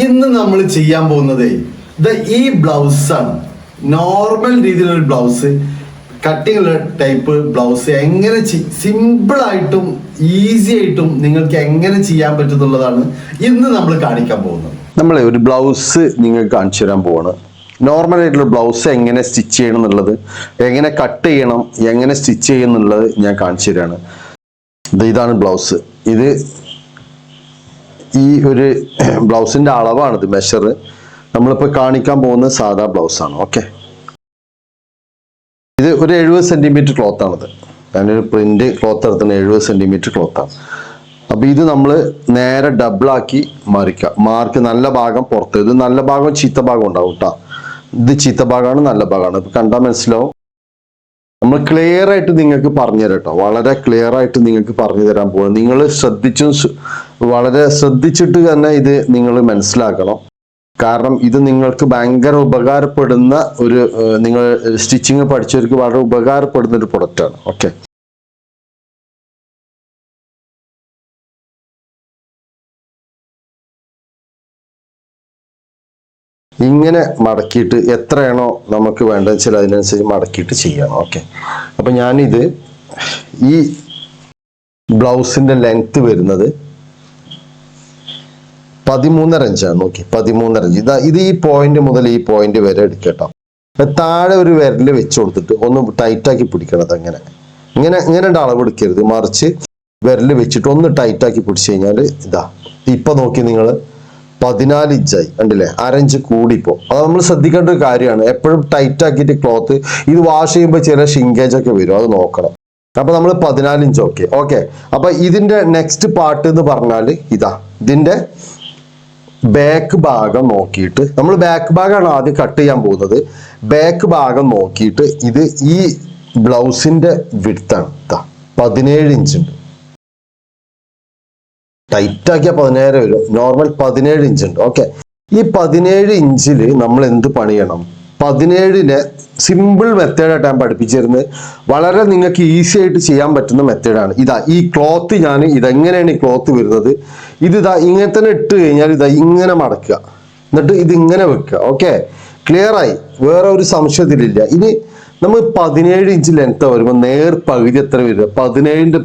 ഇന്ന് നമ്മൾ ചെയ്യാൻ പോകുന്നത് ഈ ബ്ലൗസാണ്. നോർമൽ രീതിയിലുള്ള ബ്ലൗസ്, കട്ടിങ് ടൈപ്പ് ബ്ലൗസ് എങ്ങനെ സിമ്പിളായിട്ടും ഈസി ആയിട്ടും നിങ്ങൾക്ക് എങ്ങനെ ചെയ്യാൻ പറ്റുന്നുള്ളതാണ് ഇന്ന് നമ്മൾ കാണിക്കാൻ പോകുന്നത്. നമ്മൾ ഒരു ബ്ലൗസ് നിങ്ങൾക്ക് കാണിച്ചു തരാൻ പോവാണ്. നോർമൽ ആയിട്ടുള്ള ബ്ലൗസ് എങ്ങനെ സ്റ്റിച്ച് ചെയ്യണം എന്നുള്ളത്, എങ്ങനെ കട്ട് ചെയ്യണം, എങ്ങനെ സ്റ്റിച്ച് ചെയ്യണം എന്നുള്ളത് ഞാൻ കാണിച്ചു തരാണ്. ഇതാണ് ബ്ലൗസ്. ഇത് ഈ ഒരു ബ്ലൗസിന്റെ അളവാണിത്, മെഷർ. നമ്മളിപ്പോൾ കാണിക്കാൻ പോകുന്നത് സാധാ ബ്ലൗസാണ്. ഓക്കെ, ഇത് ഒരു 70 സെന്റിമീറ്റർ ക്ലോത്ത് ആണിത്. ഞാനൊരു പ്രിന്റ് ക്ലോത്ത് എടുത്തുന്ന 70 സെന്റിമീറ്റർ ക്ലോത്താണ്. അപ്പൊ ഇത് നമ്മൾ നേരെ ഡബിളാക്കി മാർക്ക് നല്ല ഭാഗം പുറത്ത്, ഇത് നല്ല ഭാഗം ചീത്ത ഭാഗം ഉണ്ടാവും കേട്ടോ. ഇത് ചീത്ത ഭാഗമാണ്, നല്ല ഭാഗമാണ്. ഇപ്പൊ കണ്ടാൽ മനസ്സിലാവും. നമ്മൾ ക്ലിയർ ആയിട്ട് നിങ്ങൾക്ക് പറഞ്ഞു തരാം കേട്ടോ, വളരെ ക്ലിയർ ആയിട്ട് നിങ്ങൾക്ക് പറഞ്ഞു തരാൻ പോകുന്നത്. നിങ്ങൾ വളരെ ശ്രദ്ധിച്ചിട്ട് തന്നെ ഇത് നിങ്ങൾ മനസ്സിലാക്കണം. കാരണം ഇത് നിങ്ങൾക്ക് ഭയങ്കര ഉപകാരപ്പെടുന്ന ഒരു, നിങ്ങൾ സ്റ്റിച്ചിങ് പഠിച്ചവർക്ക് വളരെ ഉപകാരപ്പെടുന്ന ഒരു പ്രൊഡക്റ്റാണ്. ഓക്കെ, ഇങ്ങനെ മടക്കിയിട്ട് എത്രയാണോ നമുക്ക് വേണ്ടതെന്ന് വെച്ചാൽ അതിനനുസരിച്ച് മടക്കിയിട്ട് ചെയ്യാം. ഓക്കെ, അപ്പൊ ഞാനിത് ഈ ബ്ലൗസിന്റെ ലെങ്ത് വരുന്നത് 13.5 ഇഞ്ചാണ്. നോക്കി, 13.5 ഇഞ്ച്. ഇത് ഈ പോയിന്റ് മുതൽ ഈ പോയിന്റ് വരെ എടുക്കട്ടോ. താഴെ ഒരു വിരല് വെച്ച് കൊടുത്തിട്ട് ഒന്ന് ടൈറ്റാക്കി പിടിക്കണത്. അങ്ങനെ ഇങ്ങനെ ഇങ്ങനെ അളവ് എടുക്കരുത്, മറിച്ച് വിരല് വെച്ചിട്ട് ഒന്ന് ടൈറ്റാക്കി പിടിച്ചു കഴിഞ്ഞാൽ ഇതാ ഇപ്പൊ നോക്കി നിങ്ങൾ 14 ഇഞ്ചായി. കണ്ടില്ലേ, 1/2 ഇഞ്ച് കൂടിപ്പോ. അത് നമ്മൾ ശ്രദ്ധിക്കേണ്ട ഒരു കാര്യമാണ്. എപ്പോഴും ടൈറ്റ് ആക്കിയിട്ട് ക്ലോത്ത് ഇത് വാഷ് ചെയ്യുമ്പോൾ ചില ഷിങ്കേജ് ഒക്കെ വരും, അത് നോക്കണം. അപ്പൊ നമ്മൾ 14 ഇഞ്ച്. ഓക്കെ. അപ്പൊ ഇതിന്റെ നെക്സ്റ്റ് പാർട്ട് എന്ന് പറഞ്ഞാൽ ഇതാ, ഇതിന്റെ ബാക്ക് ഭാഗം നോക്കിയിട്ട്, നമ്മൾ ബാക്ക് ഭാഗമാണ് ആദ്യം കട്ട് ചെയ്യാൻ പോകുന്നത്. ബാക്ക് ഭാഗം നോക്കിയിട്ട് ഇത് ഈ ബ്ലൗസിന്റെ വിഡ്ത്താണ് 17 ഇഞ്ച് ഉണ്ട്. ടൈറ്റ് ആക്കിയ 17 വരും, നോർമൽ 17 ഇഞ്ച് ഉണ്ട്. ഓക്കെ, ഈ 17 ഇഞ്ചിൽ നമ്മൾ എന്ത് പണിയണം? 17നെ സിമ്പിൾ മെത്തേഡായിട്ട് ഞാൻ പഠിപ്പിച്ചിരുന്നത്, വളരെ നിങ്ങൾക്ക് ഈസി ആയിട്ട് ചെയ്യാൻ പറ്റുന്ന മെത്തേഡാണ്. ഇതാ ഈ ക്ലോത്ത്, ഞാൻ ഇതെങ്ങനെയാണ് ഈ ക്ലോത്ത് വരുന്നത്, ഇതാ ഇങ്ങനെ തന്നെ ഇട്ട് കഴിഞ്ഞാൽ ഇതാ ഇങ്ങനെ മടക്കുക, എന്നിട്ട് ഇതിങ്ങനെ വെക്കുക. ഓക്കെ, ക്ലിയർ ആയി, വേറെ ഒരു സംശയത്തിലില്ല. ഇനി നമ്മൾ 17 ഇഞ്ച് ലെങ്ത് വരുമ്പോൾ നേർ പകുതി എത്ര വരിക? 17ന്റെ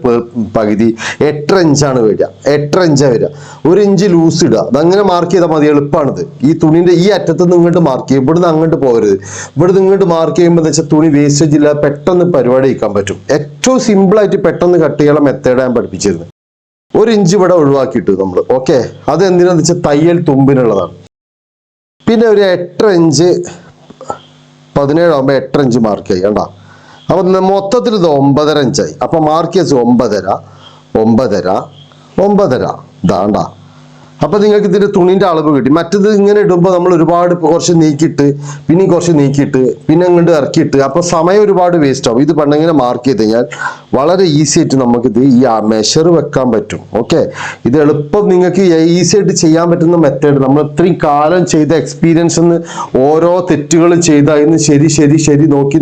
പകുതി 8.5 ഇഞ്ചാണ് വരിക. 8.5 ഇഞ്ചാണ് വരിക. 1 ഇഞ്ച് ലൂസ് ഇടുക. അതങ്ങനെ മാർക്ക് ചെയ്താൽ മതി, എളുപ്പമാണിത്. ഈ തുണിന്റെ ഈ അറ്റത്ത് നിന്ന് ഇങ്ങോട്ട് മാർക്ക് ചെയ്യും, ഇവിടുന്ന് അങ്ങോട്ട് പോകരുത്. ഇവിടുന്ന് ഇങ്ങോട്ട് മാർക്ക് ചെയ്യുമ്പോൾ എന്താ വെച്ചാൽ തുണി വേസ്റ്റേജ് ഇല്ല, പെട്ടെന്ന് പരിപാടി കഴിക്കാൻ പറ്റും. ഏറ്റവും സിമ്പിൾ ആയിട്ട് പെട്ടെന്ന് കട്ട് ചെയ്യാനുള്ള മെത്തേഡ് ഞാൻ പഠിപ്പിച്ചിരുന്നത്. 1 ഇഞ്ച് ഇവിടെ ഒഴിവാക്കിയിട്ട് നമ്മൾ. ഓക്കെ, അത് എന്തിനാന്ന് വെച്ചാൽ തയ്യൽ തുമ്പിനുള്ളതാണ്. പിന്നെ ഒരു 8.5 ഇഞ്ച് 17 ആകുമ്പോൾ 8.5 ഇഞ്ച് മാർക്ക് ചെയ്യും കേട്ടോ. അപ്പൊ മൊത്തത്തിൽ ഇത് 9.5 ഇഞ്ചായി. അപ്പൊ മാർക്ക് ചെയ്ത് 9.5 ഇതാണ്ടാ. അപ്പൊ നിങ്ങൾക്ക് ഇതിന്റെ തുണിന്റെ അളവ് കിട്ടി. മറ്റത് ഇങ്ങനെ ഇടുമ്പോൾ നമ്മൾ ഒരുപാട് കുറച്ച് നീക്കിയിട്ട് പിന്നെയും കുറച്ച് നീക്കിയിട്ട് പിന്നെ അങ്ങോട്ട് ഇറക്കിയിട്ട് അപ്പൊ സമയം ഒരുപാട് വേസ്റ്റ് ആവും. ഇത് പണ്ടിങ്ങനെ മാർക്ക് ചെയ്ത് കഴിഞ്ഞാൽ വളരെ ഈസി ആയിട്ട് നമുക്കിത് ഈ മെഷർ വെക്കാൻ പറ്റും. ഓക്കെ, ഇത് എളുപ്പം നിങ്ങൾക്ക് ഈസി ആയിട്ട് ചെയ്യാൻ പറ്റുന്ന മെത്തേഡ്. നമ്മൾ ഇത്രയും കാലം ചെയ്ത എക്സ്പീരിയൻസ് ഓരോ തെറ്റുകൾ ചെയ്ത് അതിന് ശരി നോക്കി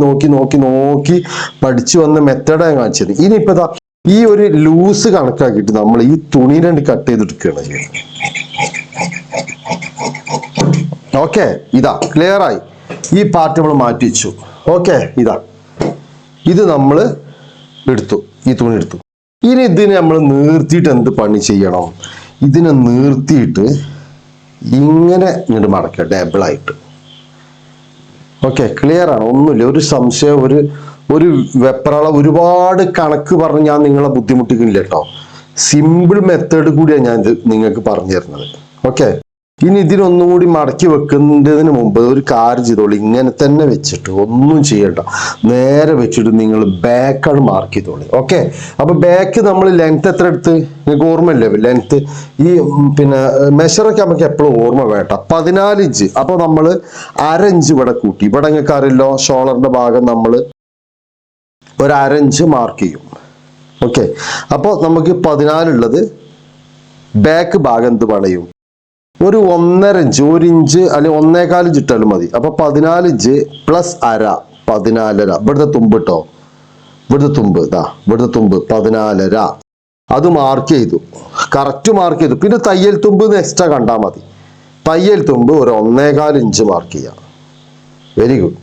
പഠിച്ചു വന്ന മെത്തേഡാണ് കാണിച്ചത്. ഇനിയിപ്പോ ഈ ഒരു ലൂസ് കണക്കാക്കിയിട്ട് നമ്മൾ ഈ തുണി രണ്ട് കട്ട് ചെയ്തെടുക്കുകയാണ് ചെയ്യുന്നത്. ഓക്കെ, ഇതാ ക്ലിയർ ആയി. ഈ പാർട്ട് നമ്മൾ മാറ്റി വെച്ചു. ഓക്കെ, ഇത് നമ്മൾ എടുത്തു, ഈ തുണി എടുത്തു. ഇനി ഇതിനെ നമ്മൾ നീർത്തിയിട്ട് എന്ത് പണി ചെയ്യണം? ഇതിനെ നീർത്തിയിട്ട് ഇങ്ങനെ ഇങ്ങോട്ട് മടക്കുക, ഡബിളായിട്ട്. ഓക്കെ, ക്ലിയർ ആണ്, ഒന്നുമില്ല, ഒരു സംശയം, ഒരു വെപ്രാള ഒരുപാട് കണക്ക് പറഞ്ഞ് ഞാൻ നിങ്ങളെ ബുദ്ധിമുട്ടിക്കുന്നില്ല കേട്ടോ. സിമ്പിൾ മെത്തേഡ് കൂടിയാണ് ഞാൻ ഇത് നിങ്ങൾക്ക് പറഞ്ഞു തരുന്നത്. ഓക്കെ, ഇനി ഇതിനൊന്നും കൂടി മടക്കി വെക്കുന്നതിന് മുമ്പ് ഒരു കാര്യം ചെയ്തോളൂ. ഇങ്ങനെ തന്നെ വെച്ചിട്ട് ഒന്നും ചെയ്യണ്ട, നേരെ വെച്ചിട്ട് നിങ്ങൾ ബാക്കാണ് മാർക്ക് ചെയ്തോളൂ. ഓക്കെ, അപ്പൊ ബാക്ക് നമ്മൾ ലെങ്ത് എത്ര എടുത്ത് നിങ്ങൾക്ക് ഓർമ്മയില്ലേ? ലെങ്ത് ഈ പിന്നെ മെഷറൊക്കെ നമുക്ക് എപ്പോഴും ഓർമ്മ വേണ്ട. 14 ഇഞ്ച്. അപ്പൊ നമ്മൾ 1/2 ഇഞ്ച് ഇവിടെ കൂട്ടി. ഇവിടെ നിങ്ങൾക്ക് അറിയില്ലോ, ഷോളറിന്റെ ഭാഗം നമ്മൾ ഒരു 1/2 ഇഞ്ച് മാർക്ക് ചെയ്യും. ഓക്കെ, അപ്പോൾ നമുക്ക് 14 ഉള്ളത് ബാക്ക് ഭാഗം എന്ത് പണയും? ഒരു 1.5 ഇഞ്ച്, 1 ഇഞ്ച് അല്ലെങ്കിൽ 1.25 ഇഞ്ച് ഇട്ടാലും മതി. അപ്പൊ 14 ഇഞ്ച് പ്ലസ് 1/2, 14.5. ഇവിടുത്തെ തുമ്പ് കേട്ടോ, ഇവിടുത്തെ തുമ്പ് 14.5. അത് മാർക്ക് ചെയ്തു, കറക്റ്റ് മാർക്ക് ചെയ്തു. പിന്നെ തയ്യൽ തുമ്പ് എക്സ്ട്രാ കണ്ടാൽ മതി. തയ്യൽ തുമ്പ് ഒരു 1.25 ഇഞ്ച് മാർക്ക് ചെയ്യാം. Very good.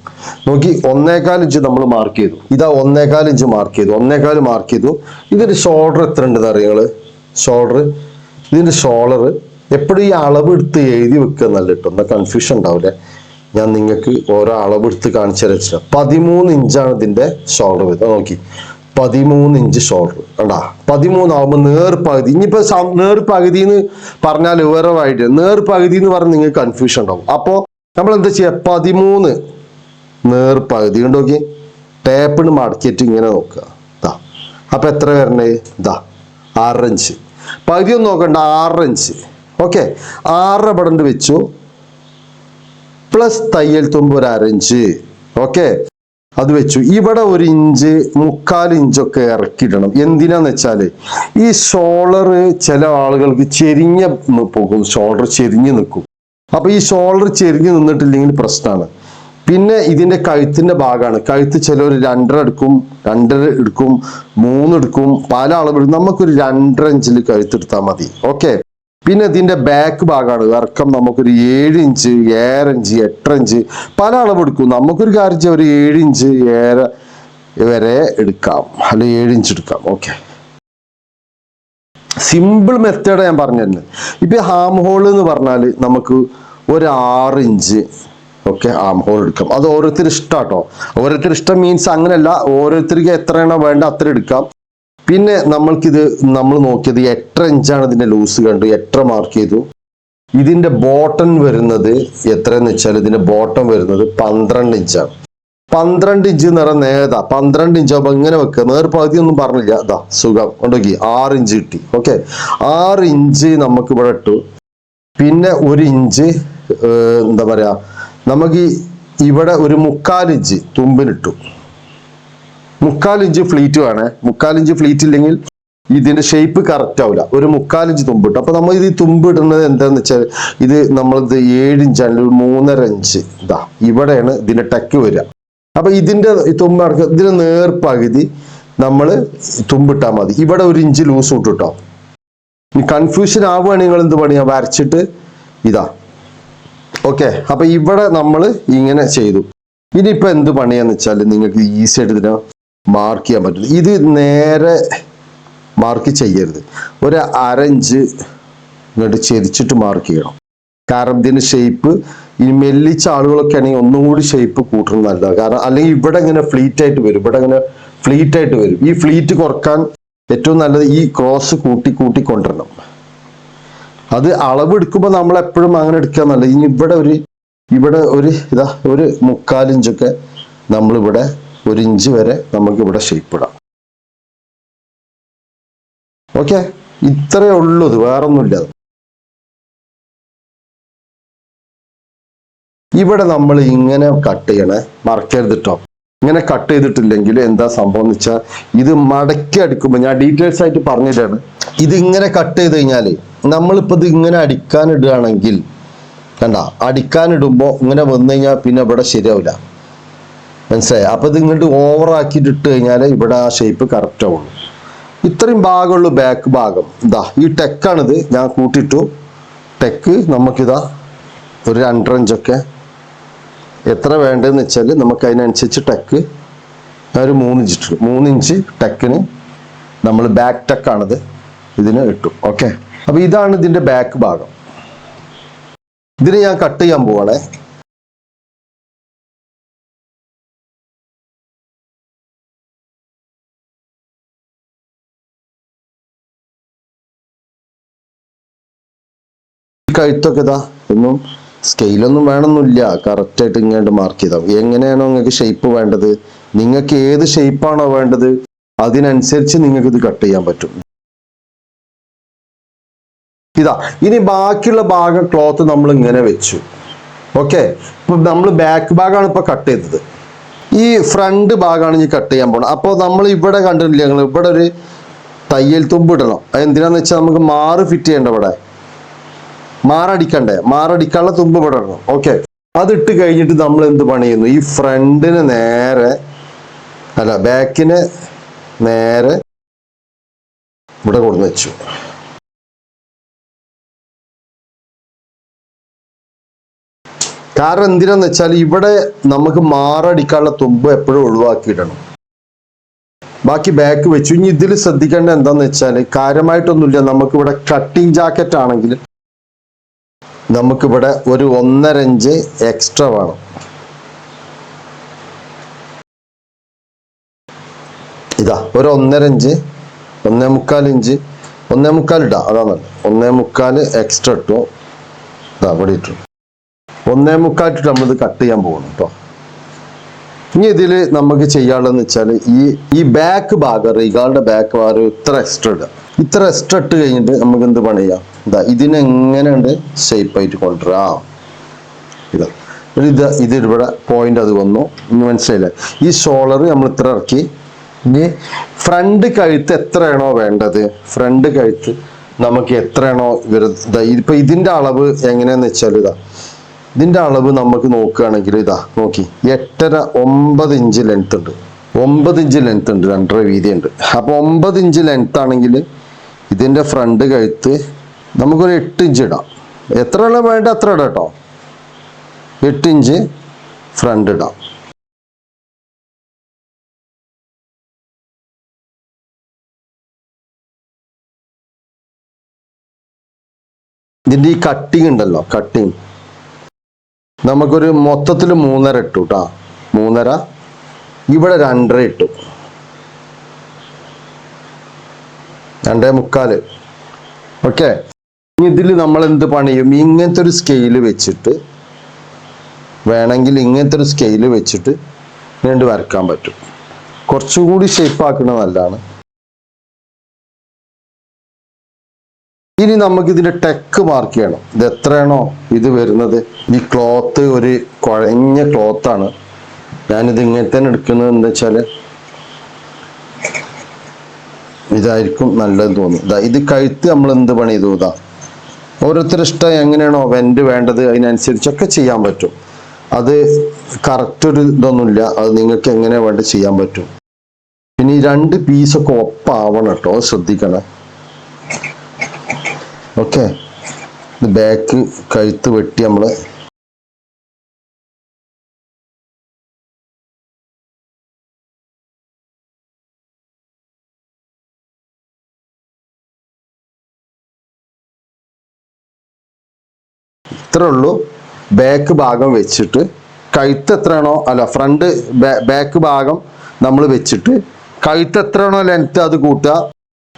നോക്കി, 1.25 ഇഞ്ച് നമ്മൾ മാർക്ക് ചെയ്തു. ഇതാ 1.25 ഇഞ്ച് മാർക്ക് ചെയ്തു. 1.25 മാർക്ക് ചെയ്തു. ഇതിന്റെ ഷോൾഡർ എത്ര ഉണ്ടെന്ന് അറിയങ്ങള്? ഷോൾഡർ, ഇതിന്റെ ഷോൾഡർ എപ്പോഴും ഈ അളവ് എടുത്ത് എഴുതി വെക്കുക നല്ല കേട്ടോ, എന്താ കൺഫ്യൂഷൻ ഉണ്ടാവില്ലേ. ഞാൻ നിങ്ങൾക്ക് ഓരോ അളവ് എടുത്ത് കാണിച്ചു തരാം. 13 ഇഞ്ചാണ് ഇതിന്റെ ഷോൾഡർ വരുന്നത്. നോക്കി, 13 ഇഞ്ച് ഷോൾഡർ കണ്ടാ. 13 ആവുമ്പോൾ നേർപകുതി. ഇനിയിപ്പോ നേർപകുതി എന്ന് പറഞ്ഞാൽ വേറെ ആയിട്ട്, നേർപകുതി എന്ന് പറഞ്ഞാൽ നിങ്ങൾക്ക് കൺഫ്യൂഷൻ ഉണ്ടാവും. അപ്പോ നമ്മൾ എന്താ ചെയ്യുക? 13 നേർപകുതി കൊണ്ട് നോക്കി ടേപ്പിന് മടക്കിയിട്ട് ഇങ്ങനെ നോക്കുക. ഇതാ അപ്പൊ എത്ര വരണേ? ഇതാ 6 ഇഞ്ച്. പകുതി ഒന്നും നോക്കണ്ട, 6 ഇഞ്ച്. ഓക്കെ, 6 ഇവിടെ വെച്ചു, പ്ലസ് തയ്യൽ തുമ്പ് ഒരു 1/2 ഇഞ്ച്. ഓക്കെ, അത് വെച്ചു. ഇവിടെ 1 ഇഞ്ച് 1/4 ഇഞ്ചൊക്കെ ഇറക്കിയിടണം. എന്തിനാന്ന് വെച്ചാല് ഈ ഷോൾഡർ ചില ആളുകൾക്ക് ചെരിഞ്ഞ പോകും, ഷോൾഡർ ചെരിഞ്ഞ് നിൽക്കും. അപ്പൊ ഈ ഷോൾഡർ ചെരിഞ്ഞ് നിന്നിട്ടില്ലെങ്കിൽ പ്രശ്നമാണ്. പിന്നെ ഇതിന്റെ കഴുത്തിന്റെ ഭാഗമാണ്. കഴുത്ത് ചിലർ 2.5 എടുക്കും, 2.5 എടുക്കും, 3 എടുക്കും, പല അളവെടുക്കും. നമുക്കൊരു 2.5 ഇഞ്ചിൽ കഴുത്തെടുത്താൽ മതി. ഓക്കെ, പിന്നെ ഇതിന്റെ ബാക്ക് ഭാഗമാണ്. ഇറക്കം നമുക്കൊരു 7 ഇഞ്ച്, 7 ഇഞ്ച്, 8 ഇഞ്ച്, പല അളവെടുക്കും. നമുക്കൊരു കാര്യം ചെയ്യാം, ഒരു 7 ഇഞ്ച് 7 വരെ എടുക്കാം, അല്ലെ 7 ഇഞ്ച് എടുക്കാം. ഓക്കെ, സിമ്പിൾ മെത്തേഡ് ഞാൻ പറഞ്ഞു തരുന്നത്. ഇപ്പൊ ഹാം ഹോൾ എന്ന് പറഞ്ഞാൽ നമുക്ക് ഒരു 6 ഇഞ്ച് ഒക്കെ ആം ഹോൾ എടുക്കാം. അത് ഓരോരുത്തർ ഇഷ്ടാട്ടോ. ഓരോരുത്തർ ഇഷ്ടം മീൻസ് അങ്ങനെയല്ല, ഓരോരുത്തർക്ക് എത്രയാണോ വേണ്ട അത്ര എടുക്കാം. പിന്നെ നമ്മൾ നോക്കിയത് 8 ഇഞ്ചാണ് ഇതിന്റെ ലൂസ് കണ്ടു, 8 മാർക്ക് ചെയ്തു. ഇതിന്റെ ബോട്ടം വരുന്നത് എത്രയെന്ന് വെച്ചാൽ ഇതിന്റെ ബോട്ടം വരുന്നത് 12 ഇഞ്ചാണ്. 12 ഇഞ്ച് എന്ന് പറഞ്ഞാൽ നേതാ 12 ഇഞ്ച് ആകുമ്പോൾ ഇങ്ങനെ വെക്കുക. നേർപകുതി ഒന്നും പറഞ്ഞില്ല, അതാ സുഖം കൊണ്ടോക്കി 6 ഇഞ്ച് കിട്ടി. ഓക്കെ, 6 ഇഞ്ച് നമുക്ക് ഇവിടെ ഇട്ടു. പിന്നെ 1 ഇഞ്ച് എന്താ പറയാ, നമുക്ക് ഇവിടെ ഒരു 1/4 ഇഞ്ച് തുമ്പിനിട്ടു. 1/4 ഇഞ്ച് ഫ്ലീറ്റ് വേണേ. 1/4 ഇഞ്ച് ഫ്ലീറ്റ് ഇല്ലെങ്കിൽ ഇതിന്റെ ഷേപ്പ് കറക്റ്റ് ആവില്ല. ഒരു 1/4 ഇഞ്ച് തുമ്പിട്ടു. അപ്പൊ നമ്മൾ ഇത് തുമ്പ് ഇടുന്നത് എന്താന്ന് വെച്ചാൽ ഇത് നമ്മളിത് 7 ഇഞ്ചാണ്, ഒരു 3.5 ഇഞ്ച് ഇതാ ഇവിടെയാണ് ഇതിന്റെ ടെക്ക് വരിക. അപ്പൊ ഇതിന്റെ തുമ്പടക്കം ഇതിന് നേർപകുതി നമ്മൾ തുമ്പിട്ടാൽ മതി. ഇവിടെ 1 ഇഞ്ച് ലൂസ് ഇട്ടിട്ടോ. കൺഫ്യൂഷൻ ആവുകയാണെങ്കിൽ നിങ്ങൾ എന്ത് പണിയാ, വരച്ചിട്ട് ഇതാ. ഓക്കെ, അപ്പൊ ഇവിടെ നമ്മൾ ഇങ്ങനെ ചെയ്തു. ഇനിയിപ്പോ എന്ത് പണിയാന്ന് വെച്ചാൽ നിങ്ങൾക്ക് ഈസി ആയിട്ട് ഇതിനെ മാർക്ക് ചെയ്യാൻ പറ്റും. ഇത് നേരെ മാർക്ക് ചെയ്യരുത്, ഒരു 1/2 ഇഞ്ച് ഇങ്ങോട്ട് ചെരിച്ചിട്ട് മാർക്ക് ചെയ്യണം. കാരണം ഇതിന്റെ ഷേപ്പ് ഈ മെല്ലിച്ച ആളുകളൊക്കെ ആണെങ്കിൽ ഒന്നും കൂടി ഷേപ്പ് കൂട്ടണം നല്ലതാണ്. കാരണം അല്ലെങ്കിൽ ഇവിടെ ഇങ്ങനെ ഫ്ലീറ്റ് ആയിട്ട് വരും, ഇവിടെ ഇങ്ങനെ ഫ്ലീറ്റ് ആയിട്ട് വരും. ഈ ഫ്ലീറ്റ് കുറക്കാൻ ഏറ്റവും നല്ലത് ഈ ക്രോസ് കൂട്ടി കൊണ്ടുവരണം. അത് അളവ് എടുക്കുമ്പോൾ നമ്മൾ എപ്പോഴും അങ്ങനെ എടുക്കുക നല്ലത്. ഇനി ഇവിടെ ഒരു ഇതാ ഒരു 1/4 ഇഞ്ചൊക്കെ നമ്മളിവിടെ 1 ഇഞ്ച് വരെ നമുക്ക് ഇവിടെ ഷേപ്പ് ഇടാം. ഓക്കെ, ഇത്രയേ ഉള്ളൂ, ഇത് വേറൊന്നുമില്ല. ഇവിടെ നമ്മൾ ഇങ്ങനെ കട്ട് ചെയ്യണേ, മറക്കരുത് കേട്ടോ. ഇങ്ങനെ കട്ട് ചെയ്തിട്ടില്ലെങ്കിൽ എന്താ സംഭവം എന്ന് വെച്ചാൽ ഇത് മടക്കി അടിക്കുമ്പോൾ ഞാൻ ഡീറ്റെയിൽസ് ആയിട്ട് പറഞ്ഞിട്ടാണ്. ഇത് ഇങ്ങനെ കട്ട് ചെയ്ത് കഴിഞ്ഞാൽ നമ്മളിപ്പോൾ ഇത് ഇങ്ങനെ അടിക്കാനിടുകയാണെങ്കിൽ കണ്ട, അടിക്കാനിടുമ്പോൾ ഇങ്ങനെ വന്നു കഴിഞ്ഞാൽ പിന്നെ ഇവിടെ ശരിയാവില്ല, മനസ്സിലായി? അപ്പൊ ഇത് ഇങ്ങോട്ട് ഓവറാക്കിയിട്ട് ഇട്ട് കഴിഞ്ഞാൽ ഇവിടെ ആ ഷേപ്പ് കറക്റ്റ് ആവുള്ളൂ. ഇത്രയും ഭാഗമുള്ളൂ ബാക്ക് ഭാഗം. ഇതാ ഈ ടെക്കാണിത്, ഞാൻ കൂട്ടിയിട്ടു. ടെക്ക് നമുക്കിതാ ഒരു 2.5 ഇഞ്ചൊക്കെ എത്ര വേണ്ടതെന്ന് വെച്ചാൽ നമുക്ക് അതിനനുസരിച്ച് ടെക്ക് ഒരു 3 ഇഞ്ച് ഇട്ടു. 3 ഇഞ്ച് ടെക്കിന് നമ്മൾ ബാക്ക് ടെക്കാണിത്, ഇതിന് ഇട്ടു. ഓക്കെ, അപ്പൊ ഇതാണ് ഇതിന്റെ ബാക്ക് ഭാഗം. ഇതിന് ഞാൻ കട്ട് ചെയ്യാൻ പോവാണേ. കഴുത്തൊക്കെ ഇതാ ഒന്നും സ്കെയിലൊന്നും വേണമെന്നില്ല, കറക്റ്റായിട്ട് ഇങ്ങോട്ട് മാർക്ക് ചെയ്താൽ എങ്ങനെയാണോ നിങ്ങൾക്ക് ഷേപ്പ് വേണ്ടത്, നിങ്ങൾക്ക് ഏത് ഷേപ്പാണോ വേണ്ടത് അതിനനുസരിച്ച് നിങ്ങൾക്ക് ഇത് കട്ട് ചെയ്യാൻ പറ്റും. ഇതാ ഇനി ബാക്കിയുള്ള ഭാഗം ക്ലോത്ത് നമ്മൾ ഇങ്ങനെ വെച്ചു. ഓക്കെ, ഇപ്പൊ നമ്മൾ ബാക്ക് ഭാഗമാണ് ഇപ്പൊ കട്ട് ചെയ്തത്. ഈ ഫ്രണ്ട് ഭാഗമാണ് ഇനി കട്ട് ചെയ്യാൻ പോണത്. അപ്പോൾ നമ്മൾ ഇവിടെ കണ്ടിട്ടില്ല, ഞങ്ങൾ ഇവിടെ ഒരു തയ്യൽ തുമ്പ് ഇടണം. എന്തിനാന്ന് വെച്ചാൽ നമുക്ക് മാറ് ഫിറ്റ് ചെയ്യണ്ട, ഇവിടെ മാറടിക്കണ്ടേ, മാറടിക്കാനുള്ള തുമ്പ് ഇവിടെ ഇടണം. ഓക്കെ, അതിട്ട് കഴിഞ്ഞിട്ട് നമ്മൾ എന്ത് പണി ചെയ്യുന്നു, ഈ ഫ്രണ്ടിന് നേരെ അല്ല ബാക്കിന് നേരെ ഇവിടെ കൊണ്ടുവന്ന് വെച്ചു. കാരണം എന്തിനാന്ന് വെച്ചാൽ ഇവിടെ നമുക്ക് മാറടിക്കാനുള്ള തുമ്പ് എപ്പോഴും ഒഴിവാക്കിയിടണം. ബാക്കി ബാക്ക് വെച്ചു. ഇനി ഇതിൽ ശ്രദ്ധിക്കേണ്ട എന്താന്ന് വെച്ചാൽ കാര്യമായിട്ടൊന്നുമില്ല. നമുക്കിവിടെ കട്ടിങ് ജാക്കറ്റ് ആണെങ്കിൽ നമുക്കിവിടെ ഒരു 1.5 ഇഞ്ച് എക്സ്ട്രാ വേണം. ഇതാ ഒരു 1.5 ഇഞ്ച്, 1.25 ഇഞ്ച്, 1.25 ഇടാം. അതാണ് 1.25 എക്സ്ട്രാ ഇട്ടു. ഇതാ ഇവിടെ ഇട്ടു 1.25 ഇട്ടിട്ട് നമ്മളിത് കട്ട് ചെയ്യാൻ പോകണം കേട്ടോ. ഇനി ഇതിൽ നമുക്ക് ചെയ്യാനുള്ളതെന്ന് വെച്ചാൽ ഈ ബാക്ക് ഭാഗം, റിഗാളുടെ ബാക്ക് ഭാഗം ഇത്ര എക്സ്ട്രാ ഇടുക. ഇത്ര എക്സ്ട്രാ ഇട്ട് കഴിഞ്ഞിട്ട് നമുക്ക് എന്ത് പണി ചെയ്യാം? ഇതാ ഇതിനെങ്ങനെയുണ്ട് ഷേപ്പായിട്ട് കൊണ്ടുവരാം. ഇത് ഇവിടെ പോയിന്റ് അത് വന്നു. ഇനി മനസ്സിലായില്ലേ? ഈ ഷോളർ നമ്മൾ ഇത്ര ഇറക്കി. ഇനി ഫ്രണ്ട് കഴുത്ത് എത്രയാണോ വേണ്ടത്, ഫ്രണ്ട് കഴുത്ത് നമുക്ക് എത്രയാണോ ഇപ്പൊ ഇതിന്റെ അളവ് എങ്ങനെയാന്ന് വെച്ചാൽ ഇതിന്റെ അളവ് നമുക്ക് നോക്കുകയാണെങ്കിൽ നോക്കി 8.5 9 ഇഞ്ച് ലെങ്ത് ഉണ്ട്. 9 ഇഞ്ച് ലെങ്ത് ഉണ്ട്, 2.5 വീതി ഉണ്ട്. അപ്പൊ 9 ഇഞ്ച് ലെങ്ത് ആണെങ്കിൽ ഇതിന്റെ ഫ്രണ്ട് കഴുത്ത് നമുക്കൊരു 8 ഇഞ്ച് ഇടാം. എത്ര വേണ്ട അത്ര ഇടാം കേട്ടോ. 8 ഇഞ്ച് ഫ്രണ്ട് ഇടാം. ഇതിന്റെ ഈ കട്ടിങ് ഉണ്ടല്ലോ, കട്ടിങ് നമുക്കൊരു മൊത്തത്തിൽ 3.5 ഇട്ടു കേട്ടോ. 3.5 ഇവിടെ 2.5 ഇട്ടു. 2.25. ഓക്കെ. ഇതിൽ നമ്മൾ എന്ത് പണിയും? ഇങ്ങനത്തെ ഒരു സ്കെയില് വെച്ചിട്ട് വേണമെങ്കിൽ ഇങ്ങനത്തെ ഒരു സ്കെയില് വെച്ചിട്ട് രണ്ട് വരക്കാൻ പറ്റും. കുറച്ചുകൂടി ഷേപ്പ് ആക്കുന്നത് നല്ലതാണ്. ഇനി നമുക്ക് ഇതിന്റെ ടെക്ക് മാർക്ക് ചെയ്യണം. ഇത് എത്രയാണോ ഇത് വരുന്നത്. ഈ ക്ലോത്ത് ഒരു കുഴഞ്ഞ ക്ലോത്താണ്. ഞാനിത് ഇങ്ങനെ തന്നെ എടുക്കുന്നത് എന്താ വെച്ചാല് ഇതായിരിക്കും നല്ലത് തോന്നുന്നു. ഇത് കഴുത്ത് നമ്മൾ എന്ത് പണി ചെയ്തു? ഓരോരുത്തരുടെ ഇഷ്ടം എങ്ങനെയാണോ വെന്റ് വേണ്ടത് അതിനനുസരിച്ചൊക്കെ ചെയ്യാൻ പറ്റും. അത് കറക്റ്റ് ഒരു ഇതൊന്നുമില്ല. അത് നിങ്ങൾക്ക് എങ്ങനെ വേണ്ട ചെയ്യാൻ പറ്റും. പിന്നെ ഈ 2 പീസൊക്കെ ഒപ്പാവണം കേട്ടോ, ശ്രദ്ധിക്കണം. ഓക്കെ. ബാക്ക് കഴുത്ത് വെട്ടി നമ്മള് ഇത്രേ ഉള്ളൂ. ബാക്ക് ഭാഗം വെച്ചിട്ട് കഴുത്ത് എത്രയാണോ ഫ്രണ്ട് ബാക്ക് ഭാഗം നമ്മൾ വെച്ചിട്ട് കഴുത്ത് എത്രയാണോ ലെങ്ത് അത് കൂട്ടുക.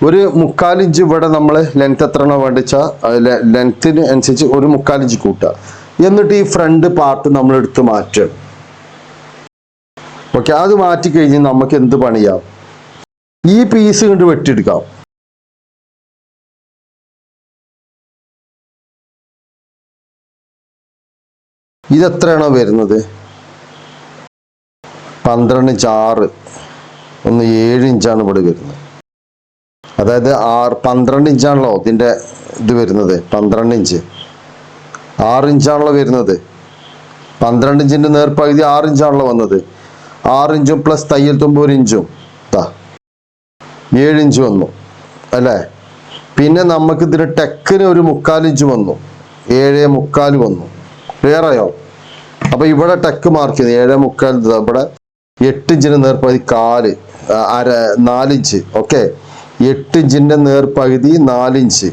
ഒരു 3/4 ഇഞ്ച് ഇവിടെ നമ്മൾ ലെങ്ത് എത്രയാണോ വേണ്ടിച്ചാൽ ലെങ്ത്തിന് അനുസരിച്ച് ഒരു 3/4 ഇഞ്ച് കൂട്ടുക. എന്നിട്ട് ഈ ഫ്രണ്ട് പാർട്ട് നമ്മൾ എടുത്ത് മാറ്റുക. ഓക്കെ. അത് മാറ്റി കഴിഞ്ഞ് നമുക്ക് എന്ത് പണിയാം? ഈ പീസ് കൊണ്ട് വെട്ടിയെടുക്കാം. ഇതെത്രയാണോ വരുന്നത്? 12 ഇഞ്ച് 6 7 ഇഞ്ചാണ് ഇവിടെ വരുന്നത്. അതായത് 12 ഇഞ്ചാണല്ലോ ഇതിന്റെ ഇത് വരുന്നത്. 12 ഇഞ്ച് 6 ഇഞ്ചാണല്ലോ വരുന്നത്. 12 ഇഞ്ചിന്റെ നേർപകുതി 6 ഇഞ്ചാണല്ലോ വന്നത്. 6 ഇഞ്ചും പ്ലസ് തയ്യൽ തുമ്പ് 1 ഇഞ്ചും 7 ഇഞ്ച് വന്നു അല്ലേ. പിന്നെ നമുക്ക് ഇതിന് ടെക്കിന് ഒരു 3/4 ഇഞ്ച് വന്നു. 7.25 വന്നു. ക്ലിയർ ആയോ? അപ്പൊ ഇവിടെ ടെക്ക് മാർക്ക് ചെയ്ത് 7.25. ഇവിടെ 8 ഇഞ്ചിന് നേർപകുതി 4 ഇഞ്ച്. ഓക്കെ. 8 ഇഞ്ചിന്റെ നേർപകുതി 4 ഇഞ്ച്.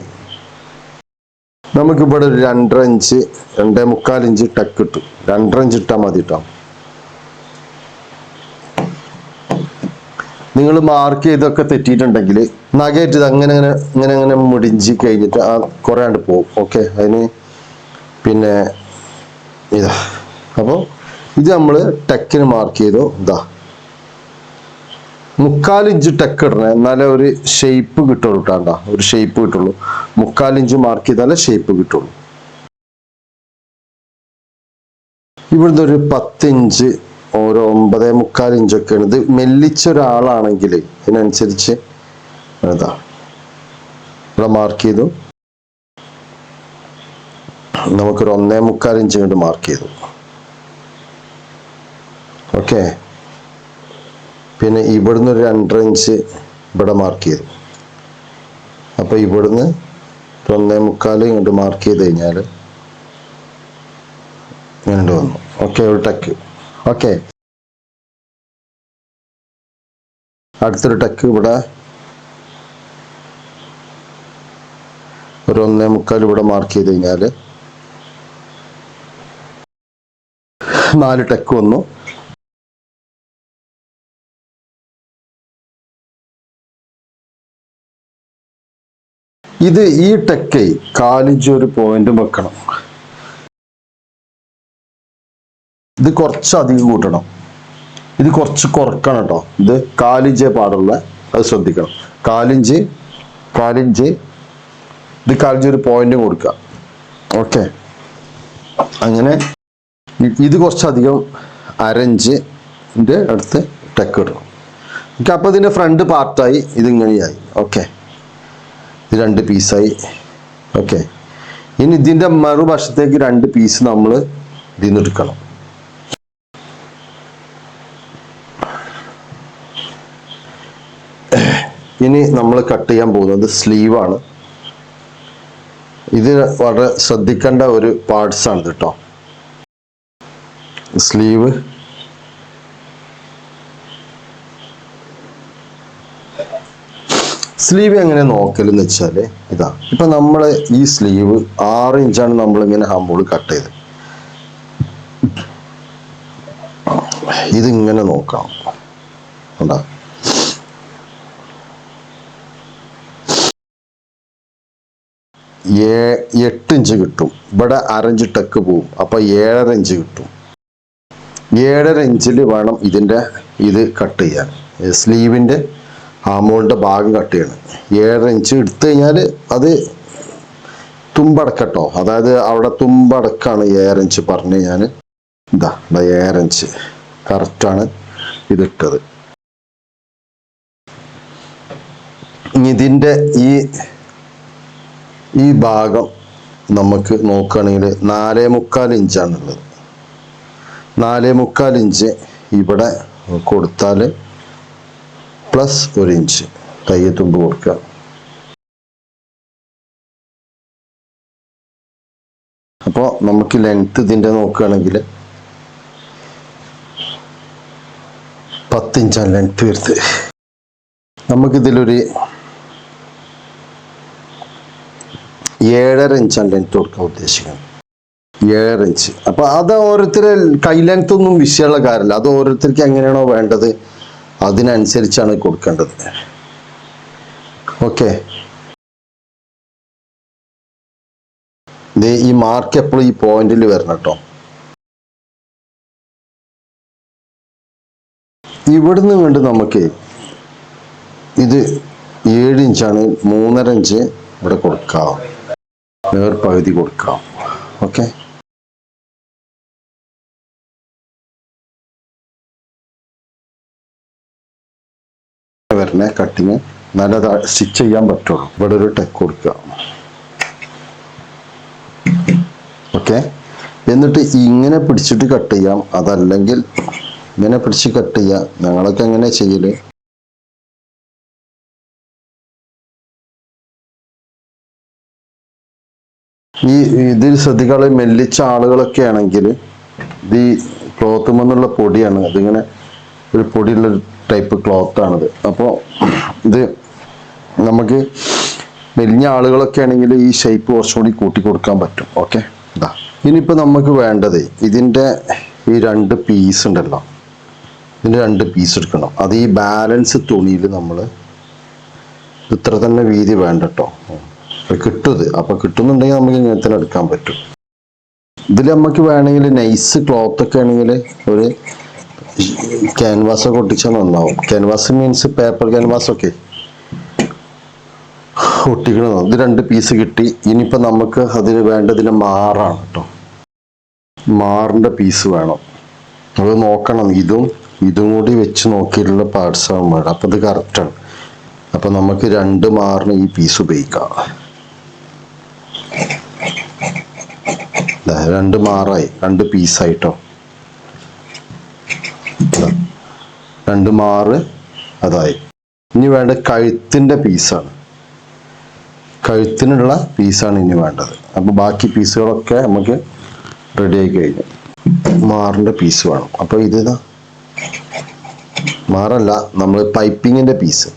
നമുക്കിവിടെ ഒരു 2.5 ഇഞ്ച് 2.25 ഇഞ്ച് ടെക്ക് കിട്ടും. 2.5 ഇഞ്ച് ഇട്ടാൽ മതി കേട്ടോ. നിങ്ങൾ മാർക്ക് ചെയ്തൊക്കെ തെറ്റിയിട്ടുണ്ടെങ്കിൽ നഗേറ്റ് ഇത് അങ്ങനെ മുടിഞ്ചി കഴിഞ്ഞിട്ട് കുറേ ആണ്ട് പോകും. ഓക്കെ. അതിന് പിന്നെ ഇതാ. അപ്പോൾ ഇത് നമ്മൾ ടെക്കിന് മാർക്ക് ചെയ്തു. 3/4 ഇഞ്ച് ടെക്ക് ഇടണേ, എന്നാലേ ഒരു ഷേപ്പ് കിട്ടുള്ളൂ കേട്ടോ. ഒരു ഷേപ്പ് കിട്ടുള്ളൂ. 3/4 ഇഞ്ച് മാർക്ക് ചെയ്താലേ ഷേപ്പ് കിട്ടുള്ളൂ. ഇവിടുന്ന് ഒരു 10 ഇഞ്ച് ഓരോ 9.25 ഇഞ്ചൊക്കെയാണ്. ഇത് മെല്ലിച്ച ഒരാളാണെങ്കിൽ ഇതിനനുസരിച്ച് ഇവിടെ മാർക്ക് ചെയ്തു. നമുക്കൊരു 1.25 ഇഞ്ച് കൊണ്ട് മാർക്ക് ചെയ്തു. ഓക്കെ. പിന്നെ ഇവിടുന്ന് ഒരു 2.5 ഇഞ്ച് ഇവിടെ മാർക്ക് ചെയ്തു. അപ്പൊ ഇവിടുന്ന് 1.25 ഇങ്ങോട്ട് മാർക്ക് ചെയ്ത് കഴിഞ്ഞാൽ ഇങ്ങനെ വന്നു. ഓക്കെ, ഒരു ടക്ക്. ഓക്കെ, അടുത്തൊരു ടക്ക് ഇവിടെ ഒരു 1.25 ഇവിടെ മാർക്ക് ചെയ്ത് കഴിഞ്ഞാൽ 4 ടക്ക് വന്നു. ഇത് ഈ ടക്ക് 1/4 ഇഞ്ച് ഒരു പോയിന്റും വെക്കണം. ഇത് കുറച്ചധികം കൂട്ടണം, ഇത് കുറച്ച് കുറക്കണം കേട്ടോ. ഇത് 1/4 ഇഞ്ചേ പാടുള്ള, അത് ശ്രദ്ധിക്കണം. 1/4 ഇഞ്ച് ഇത് 1/4 ഇഞ്ച് ഒരു പോയിന്റ് കൊടുക്കുക. ഓക്കെ, അങ്ങനെ ഇത് കുറച്ചധികം 1/2 ഇഞ്ചിന്റെ അടുത്ത് ടക്ക് ഇടണം. ഓക്കെ, അപ്പൊ ഇതിന്റെ ഫ്രണ്ട് പാർട്ടായി, ഇതിങ്ങനെയായി. ഓക്കെ, ഇത് 2 പീസായി. ഓക്കെ, ഇനി ഇതിന്റെ മറുവശത്തേക്ക് 2 പീസ് നമ്മൾ ഇതിൽ നിന്ന് എടുക്കണം. ഇനി നമ്മൾ കട്ട് ചെയ്യാൻ പോകുന്നത് സ്ലീവാണ്. ഇത് വളരെ ശ്രദ്ധിക്കേണ്ട ഒരു പാർട്സ് ആണ് കേട്ടോ. സ്ലീവ് എങ്ങനെ നോക്കലെന്ന് വെച്ചാല് ഇതാ. ഇപ്പൊ നമ്മള് ഈ സ്ലീവ് 6 ഇഞ്ചാണ് നമ്മൾ ഇങ്ങനെ ഹംബോൾ കട്ട് ചെയ്ത്. ഇതിങ്ങനെ നോക്കാം, കണ്ടാ 8 ഇഞ്ച് കിട്ടും. ഇവിടെ 1/2 ഇഞ്ച് ടക്ക് പോവും, അപ്പൊ 7.5 ഇഞ്ച് കിട്ടും. 7.5 ഇഞ്ചിൽ വേണം ഇതിന്റെ ഇത് കട്ട് ചെയ്യാൻ. സ്ലീവിന്റെ ആമോളിന്റെ ഭാഗം കട്ട് ചെയ്യണം. 7.5 ഇഞ്ച് എടുത്തു കഴിഞ്ഞാൽ അത് തുമ്പടക്കട്ടോ, അതായത് അവിടെ തുമ്പടക്കാണ് 7.5 ഇഞ്ച് പറഞ്ഞ് ഞാൻ ഇതാ 7.5 ഇഞ്ച് കറക്റ്റാണ് ഇതിട്ടത്. ഇതിന്റെ ഈ ഭാഗം നമുക്ക് നോക്കുകയാണെങ്കിൽ 4.25 ഇഞ്ചാണുള്ളത്. 4.25 ഇഞ്ച് ഇവിടെ കൊടുത്താൽ പ്ലസ് 1 ഇഞ്ച് കയ്യെത്തുമ്പ് കൊടുക്കുക. അപ്പോൾ നമുക്ക് ലെങ്ത് ഇതിൻ്റെ നോക്കുകയാണെങ്കിൽ 10 ഇഞ്ചാണ് ലെങ്ത് വരുന്നത്. നമുക്കിതിലൊരു 7.5 ഇഞ്ചാണ് ലെങ്ത് കൊടുക്കാൻ ഉദ്ദേശിക്കുന്നത്. 7.5 ഇഞ്ച്. അപ്പൊ അത് ഓരോരുത്തരെ കൈ ലെങ്ത് ഒന്നും വിഷയമുള്ള കാര്യമില്ല. അത് ഓരോരുത്തർക്ക് എങ്ങനെയാണോ വേണ്ടത് അതിനനുസരിച്ചാണ് കൊടുക്കേണ്ടത്. ഓക്കെ, ഈ മാർക്ക് എപ്പോഴും ഈ പോയിന്റിൽ വരണം കേട്ടോ. ഇവിടുന്ന് കണ്ട് നമുക്ക് ഇത് 7 ഇഞ്ചാണ്, 3.5 ഇഞ്ച് ഇവിടെ കൊടുക്കാം, നേർപകുതി കൊടുക്കാം. ഓക്കെ, വരണേ കട്ടിങ് നല്ല സ്റ്റിച്ച് ചെയ്യാൻ പറ്റുള്ളൂ. ഇവിടെ ഒരു ടെക്ക് കൊടുക്കുക. ഓക്കെ, എന്നിട്ട് ഇങ്ങനെ പിടിച്ചിട്ട് കട്ട് ചെയ്യാം, അതല്ലെങ്കിൽ ഇങ്ങനെ പിടിച്ച് കട്ട് ചെയ്യാം. ഞങ്ങളൊക്കെ എങ്ങനെ ചെയ്യല്, ഇതിൽ ശ്രദ്ധിക്കാതെ മെല്ലിച്ച ആളുകളൊക്കെ ആണെങ്കിൽ ഇത് ഈ ക്ലോത്ത് മെന്നുള്ള പൊടിയാണ്, അതിങ്ങനെ ഒരു പൊടിയുള്ള ടൈപ്പ് ക്ലോത്താണിത്. അപ്പോൾ ഇത് നമുക്ക് വലിയ ആളുകളൊക്കെ ആണെങ്കിൽ ഈ ഷേപ്പ് കുറച്ചുകൂടി കൂട്ടി കൊടുക്കാൻ പറ്റും. ഓക്കെ, ഇതാ ഇനിയിപ്പോൾ നമുക്ക് വേണ്ടത് ഇതിൻ്റെ ഈ 2 പീസ് ഉണ്ടല്ലോ, ഇതിൻ്റെ 2 പീസ് എടുക്കണം. അത് ഈ ബാലൻസ് തുണിയിൽ നമ്മൾ ഇത്ര തന്നെ വീതി വേണ്ട കേട്ടോ. കിട്ടുന്നത് അപ്പോൾ കിട്ടുന്നുണ്ടെങ്കിൽ നമുക്ക് ഇങ്ങനെ തന്നെ എടുക്കാൻ പറ്റും. ഇതിൽ നമുക്ക് വേണമെങ്കിൽ നൈസ് ക്ലോത്ത് ഒക്കെ ആണെങ്കിൽ ഒരു ക്യാൻവാസ് ഒക്കെ ഒട്ടിച്ചാൽ നന്നാവും. ക്യാൻവാസ് മീൻസ് പേപ്പർ ക്യാൻവാസ് ഒക്കെ ഒട്ടിക്കണം. ഇത് 2 പീസ് കിട്ടി. ഇനിയിപ്പോൾ നമുക്ക് അതിന് വേണ്ടതിന് മാറാണ് കേട്ടോ. മാറിൻ്റെ പീസ് വേണം, അത് നോക്കണം. ഇതും കൂടി വെച്ച് നോക്കിയിട്ടുള്ള പാർട്സ് ആവാൻ വേണം. അപ്പം ഇത് കറക്റ്റാണ്. അപ്പം നമുക്ക് 2 മാറിന് ഈ പീസ് ഉപയോഗിക്കാം. 2 മാറായി, 2 പീസായിട്ടോ. 2 മാറ് അതായി. ഇനി വേണ്ട കഴുത്തിൻ്റെ പീസാണ്, കഴുത്തിനുള്ള പീസാണ് ഇനി വേണ്ടത്. അപ്പോൾ ബാക്കി പീസുകളൊക്കെ നമുക്ക് റെഡി ആയി കഴിഞ്ഞു. മാറിൻ്റെ പീസ് വേണം. അപ്പോൾ ഇത് മാറല്ല, നമ്മൾ പൈപ്പിങ്ങിൻ്റെ പീസ്,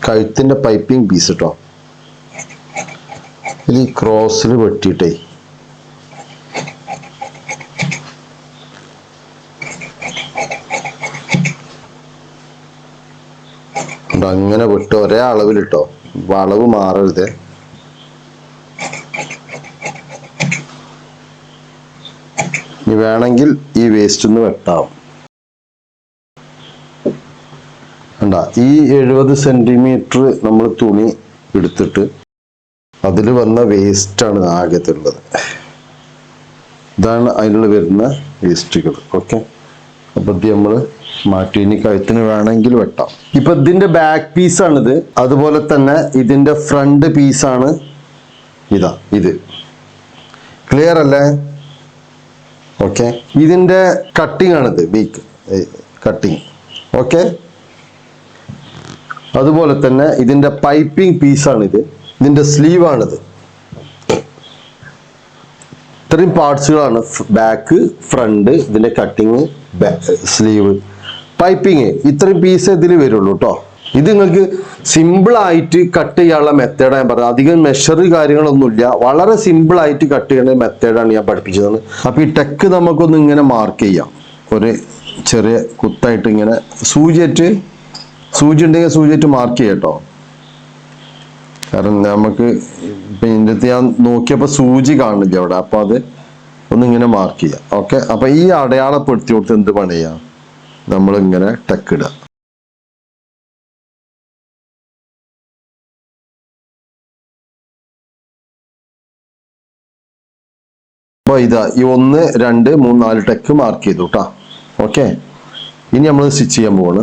കഴുത്തിൻ്റെ പൈപ്പിംഗ് പീസ് കേട്ടോ. ഇത് ഈ ക്രോസിൽ വെട്ടിയിട്ടേ അങ്ങനെ വിട്ട് ഒരേ അളവിലിട്ടോ, അളവ് മാറരുത്. ഇനി വേണമെങ്കിൽ ഈ വേസ്റ്റ് ഒന്ന് വെട്ടാം. ഈ 70 സെന്റിമീറ്റർ നമ്മൾ തുണി എടുത്തിട്ട് അതിൽ വന്ന വേസ്റ്റാണ് ആകത്തുള്ളത്. ഇതാണ് അതിലുള്ള വരുന്ന വേസ്റ്റുകൾ. ഓക്കെ, അപ്പൊ ഇത് നമ്മൾ മാറ്റി. ഇനി കഴുത്തിന് വേണമെങ്കിൽ വെട്ടാം. ഇപ്പൊ ഇതിന്റെ ബാക്ക് പീസാണിത്. അതുപോലെ തന്നെ ഇതിന്റെ ഫ്രണ്ട് പീസാണ് ഇതാ. ഇത് ക്ലിയർ അല്ലേ? ഓക്കെ, ഇതിന്റെ കട്ടിങ് ആണിത്, ബീക്ക് കട്ടിങ്. ഓക്കെ, അതുപോലെ തന്നെ ഇതിന്റെ പൈപ്പിംഗ് പീസാണിത്. ഇതിന്റെ സ്ലീവാണിത്. ഇത്രയും പാർട്സുകളാണ്, ബാക്ക്, ഫ്രണ്ട്, ഇതിന്റെ കട്ടിങ്, സ്ലീവ്, പൈപ്പിങ്. ഇത്രയും പീസ് ഇതിൽ വരുള്ളൂ കേട്ടോ. ഇത് നിങ്ങൾക്ക് സിമ്പിൾ ആയിട്ട് കട്ട് ചെയ്യാനുള്ള മെത്തേഡാണ് ഞാൻ പറഞ്ഞത്. അധികം മെഷർ കാര്യങ്ങളൊന്നുമില്ല, വളരെ സിമ്പിൾ ആയിട്ട് കട്ട് ചെയ്യുന്ന മെത്തേഡാണ് ഞാൻ പഠിപ്പിച്ചത്. അപ്പൊ ഈ ടെക്ക് നമുക്കൊന്ന് ഇങ്ങനെ മാർക്ക് ചെയ്യാം. ഒരു ചെറിയ കുത്തായിട്ട് ഇങ്ങനെ സൂചി ഉണ്ടെങ്കിൽ സൂചിയായിട്ട് മാർക്ക് ചെയ്യാം കേട്ടോ. കാരണം നമുക്ക് ഇതിൻ്റെ ഞാൻ നോക്കിയപ്പോൾ സൂചി കാണുന്നില്ല അവിടെ, അപ്പൊ അത് ഒന്നിങ്ങനെ മാർക്ക് ചെയ്യാം. ഓക്കെ, അപ്പൊ ഈ അടയാളപ്പെടുത്തി കൊടുത്ത് എന്ത് പണി ചെയ്യാം, നമ്മളിങ്ങനെ ടെക്ക് ഇടുക. അപ്പൊ ഇതാ ഈ 1 2 3 4 ടെക്ക് മാർക്ക് ചെയ്തു കേട്ടോ. ഓക്കെ, ഇനി നമ്മൾ സ്റ്റിച്ച് ചെയ്യാൻ പോവാണ്.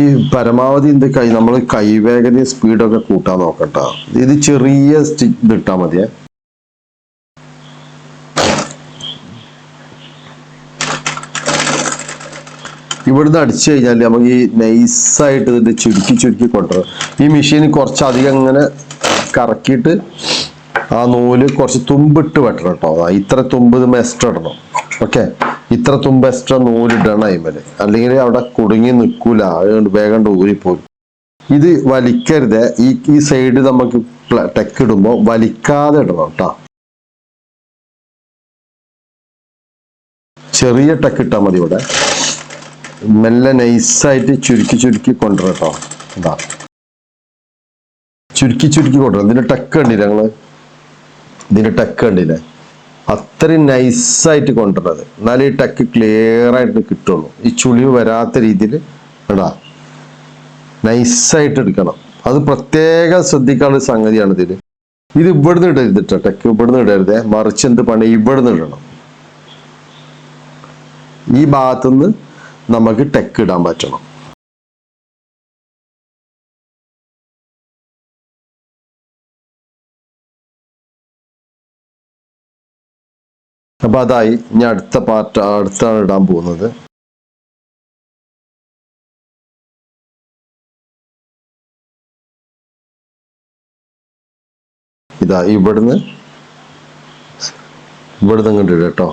ഈ പരമാവധി നമ്മൾ കൈവേഗതയും സ്പീഡൊക്കെ കൂട്ടാൻ നോക്കട്ടോ. ഇത് ചെറിയ സ്റ്റിച്ച് ഇട്ടാൽ മതിയേ. ഇവിടുന്ന് അടിച്ചു കഴിഞ്ഞാൽ നമുക്ക് ഈ നൈസായിട്ട് ഇതിന്റെ ചുരുക്കി കൊണ്ടുവരും. ഈ മെഷീന് കുറച്ചധികം ഇങ്ങനെ കറക്കിയിട്ട് ആ നൂല് കുറച്ച് തുമ്പിട്ട് വെട്ടണം കേട്ടോ. ഇത്ര തുമ്പ് ഇത് എക്സ്ട്രാ ഇടണം. ഓക്കെ, ഇത്ര തുമ്പ് എക്സ്ട്രാ നൂലിടണം അതിമേല്, അല്ലെങ്കിൽ അവിടെ കുടുങ്ങി നിൽക്കൂല, അതുകൊണ്ട് വേഗം ഊരിപ്പോയി. ഇത് വലിക്കരുത്. ഈ സൈഡ് നമുക്ക് ടെക്ക് ഇടുമ്പോൾ വലിക്കാതെ ഇടണം കേട്ടോ. ചെറിയ ടെക്ക് ഇട്ടാൽ മതി. ഇവിടെ മെല്ലെ നൈസായിട്ട് ചുരുക്കി കൊണ്ടുവരാം കേട്ടോ. എന്താ ചുരുക്കി കൊണ്ടുവരാം. ഇതിന്റെ ടെക്ക് കണ്ടില്ല ഞങ്ങള്, ഇതിന്റെ ടെക്ക് കണ്ടില്ലേ, അത്രയും നൈസായിട്ട് കൊണ്ടുവരുന്നത്. എന്നാലും ഈ ടെക്ക് ക്ലിയർ ആയിട്ട് കിട്ടുള്ളൂ. ഈ ചുളിവ് വരാത്ത രീതിയിൽ ഇടാ, നൈസായിട്ട് എടുക്കണം. അത് പ്രത്യേകം ശ്രദ്ധിക്കാനുള്ള സംഗതിയാണ് ഇതിൽ. ഇത് ഇവിടുന്ന് ഇടരുത് കേട്ടോ, ടെക്ക് ഇവിടുന്ന് ഇടരുത്. മറിച്ച് എന്ത് പണി, ഇവിടുന്ന് ഇടണം. ഈ ഭാഗത്തുനിന്ന് നമുക്ക് ടെക്ക് ഇടാൻ പറ്റണം. അപ്പൊ അതായി. ഇനി അടുത്ത പാർട്ട് അടുത്താണ് ഇടാൻ പോകുന്നത്. ഇതാ ഇവിടുന്ന് ഇങ്ങോട്ട് ഇടുക കേട്ടോ.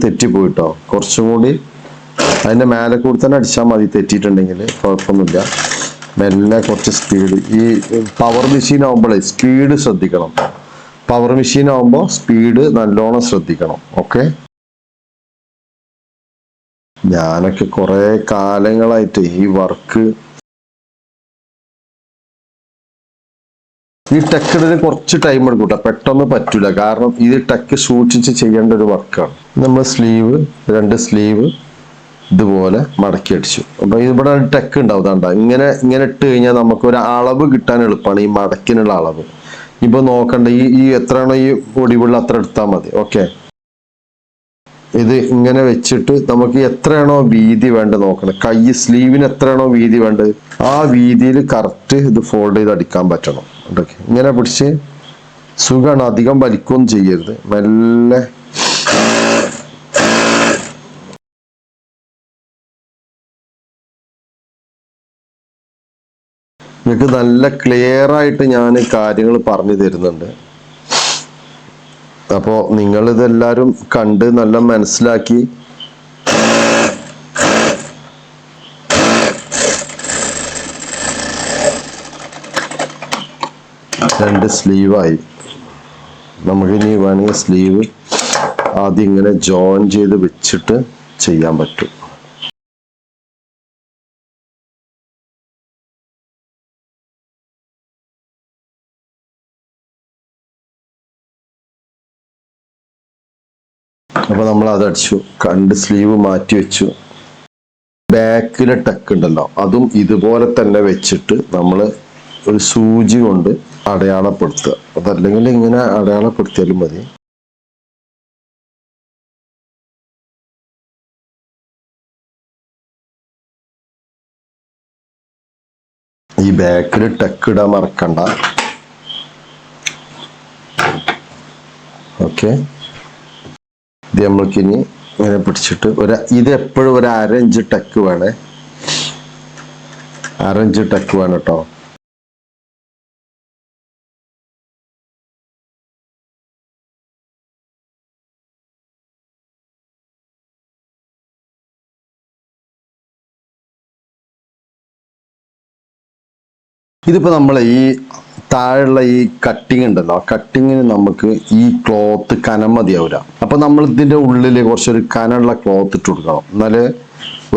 തെറ്റിപ്പോയിട്ടോ. കുറച്ചും കൂടി അതിന്റെ മേലെ കൂടി തന്നെ അടിച്ചാൽ മതി. തെറ്റിയിട്ടുണ്ടെങ്കിൽ കുഴപ്പമൊന്നുമില്ല. മെല്ലെ കുറച്ച് സ്പീഡ്. ഈ പവർ മെഷീൻ ആവുമ്പോഴേ സ്പീഡ് ശ്രദ്ധിക്കണം. പവർ മെഷീൻ ആവുമ്പോൾ സ്പീഡ് നല്ലോണം ശ്രദ്ധിക്കണം. ഓക്കെ, ഞാനൊക്കെ കുറെ കാലങ്ങളായിട്ട് ഈ വർക്ക്, ഈ ടെക്കിന് കുറച്ച് ടൈം എടുക്കൂട്ട, പെട്ടെന്ന് പറ്റൂല. കാരണം ഇത് ടെക്ക് സൂക്ഷിച്ച് ചെയ്യേണ്ട ഒരു വർക്കാണ്. നമ്മൾ സ്ലീവ്, 2 സ്ലീവ് ഇതുപോലെ മടക്കി അടിച്ചു. അപ്പൊ ഇവിടെ ടെക്ക് ഉണ്ടാവും. അതാണ്ട ഇങ്ങനെ ഇട്ട് കഴിഞ്ഞാൽ നമുക്ക് ഒരു അളവ് കിട്ടാൻ എളുപ്പമാണ്, ഈ മടക്കിനുള്ള അളവ്. ഇപ്പൊ നോക്കണ്ട, ഈ എത്രയാണോ ഈ ഒടിവുള്ള അത്ര എടുത്താൽ മതി. ഓക്കെ, ഇത് ഇങ്ങനെ വെച്ചിട്ട് നമുക്ക് എത്രയാണോ വീതി വേണ്ടത് നോക്കണം. കൈ സ്ലീവിന് എത്രയാണോ വീതി വേണ്ടത് ആ വീതിയിൽ കറക്റ്റ് ഇത് ഫോൾഡ് ചെയ്ത് അടിക്കാൻ പറ്റണം. ഇങ്ങനെ പിടിച്ച് സുഖമാണ്. അധികം വലിക്കുകയൊന്നും ചെയ്യരുത്. മെല്ലെ നിങ്ങൾക്ക് നല്ല ക്ലിയർ ആയിട്ട് ഞാൻ കാര്യങ്ങൾ പറഞ്ഞു തരുന്നുണ്ട്. അപ്പോൾ നിങ്ങളിതെല്ലാവരും കണ്ട് നല്ല മനസ്സിലാക്കി രണ്ട് സ്ലീവായി. നമുക്കിനി വേണമെങ്കിൽ സ്ലീവ് ആദ്യം ഇങ്ങനെ ജോയിൻ ചെയ്ത് വെച്ചിട്ട് ചെയ്യാൻ പറ്റും. അപ്പൊ നമ്മൾ അത് അടിച്ചു, രണ്ട് സ്ലീവ് മാറ്റി വെച്ചു. ബാക്കിലെ ടക്ക് ഉണ്ടല്ലോ അതും ഇതുപോലെ തന്നെ വെച്ചിട്ട് നമ്മൾ ഒരു സൂചി കൊണ്ട് അടയാളപ്പെടുത്തുക. അതല്ലെങ്കിൽ ഇങ്ങനെ അടയാളപ്പെടുത്തിയാലും മതി. ഈ ബാക്കിൽ ടക്ക് ഇടാൻ മറക്കണ്ട. ഓക്കെ, ഇത് നമ്മൾക്കിനി ഇങ്ങനെ പിടിച്ചിട്ട് ഇത് എപ്പോഴും ഒരു 1/2 ഇഞ്ച് ടക്ക് വേണേ, 1/2 ഇഞ്ച് ടക്ക് വേണം കേട്ടോ. ഇതിപ്പോ നമ്മൾ ഈ താഴെയുള്ള ഈ കട്ടിങ് ഉണ്ടല്ലോ, ആ കട്ടിങ്ങിന് നമുക്ക് ഈ ക്ലോത്ത് കനം മതിയാവില്ല. അപ്പൊ നമ്മൾ ഇതിന്റെ ഉള്ളിൽ കുറച്ചൊരു കനമുള്ള ക്ലോത്ത് ഇട്ട് കൊടുക്കണം, എന്നാലേ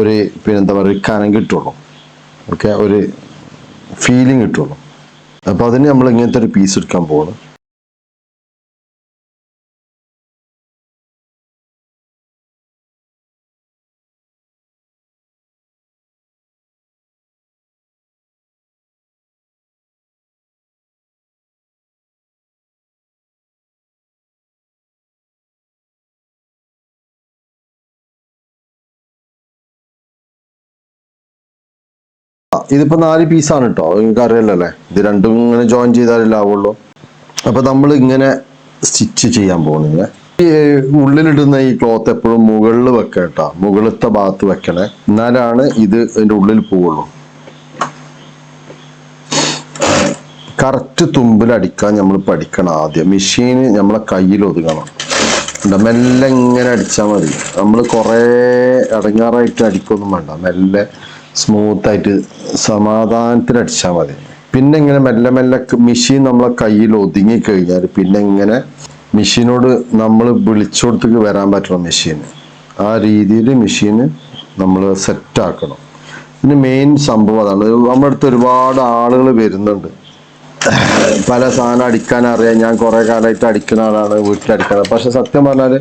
ഒരു പിന്നെന്താ പറയുക കനം കിട്ടുള്ളൂ. ഓക്കെ, ഒരു ഫീലിംഗ് കിട്ടുള്ളൂ. അപ്പൊ അതിന് നമ്മൾ ഇങ്ങനത്തെ ഒരു പീസ് എടുക്കാൻ പോകണം. ഇതിപ്പോ 4 പീസാണ് കേട്ടോ, നിങ്ങൾക്ക് അറിയില്ലല്ലേ. ഇത് രണ്ടും ഇങ്ങനെ ജോയിൻ ചെയ്താലല്ലേ ആവുള്ളൂ. അപ്പൊ നമ്മൾ ഇങ്ങനെ സ്റ്റിച്ച് ചെയ്യാൻ പോകുന്നത്. ഈ ഉള്ളിലിടുന്ന ഈ ക്ലോത്ത് എപ്പോഴും മുകളിൽ വെക്കണം കേട്ടോ, മുകളിലത്തെ ഭാഗത്ത് വെക്കണേ, എന്നാലാണ് ഇത് അതിന്റെ ഉള്ളിൽ പോവുള്ളൂ. കറക്റ്റ് തുമ്പിൽ അടിക്കാൻ നമ്മൾ പഠിക്കണം ആദ്യം. മെഷീന് നമ്മളെ കയ്യിൽ ഒതുങ്ങണം. മെല്ലെ ഇങ്ങനെ അടിച്ചാൽ മതി. നമ്മൾ കുറേ ഇടങ്ങാറായിട്ട് അടിക്കൊന്നും വേണ്ട, മെല്ലെ സ്മൂത്തായിട്ട് സമാധാനത്തിൽ അടിച്ചാൽ മതി. പിന്നെ ഇങ്ങനെ മെല്ലെ മെല്ലെ മെഷീൻ നമ്മളെ കയ്യിൽ ഒതുങ്ങി കഴിഞ്ഞാൽ പിന്നെ ഇങ്ങനെ മെഷീനോട് നമ്മൾ വിളിച്ചോടത്തേക്ക് വരാൻ പറ്റണം. മെഷീന് ആ രീതിയിൽ മെഷീന് നമ്മൾ സെറ്റാക്കണം. പിന്നെ മെയിൻ സംഭവം അതാണ്. നമ്മുടെ അടുത്ത് ഒരുപാട് ആളുകൾ വരുന്നുണ്ട്, പല സാധനം അടിക്കാൻ അറിയാം. ഞാൻ കുറെ കാലമായിട്ട് അടിക്കുന്ന ആളാണ്, വീട്ടിലടിക്കുന്നത്. പക്ഷെ സത്യം പറഞ്ഞാൽ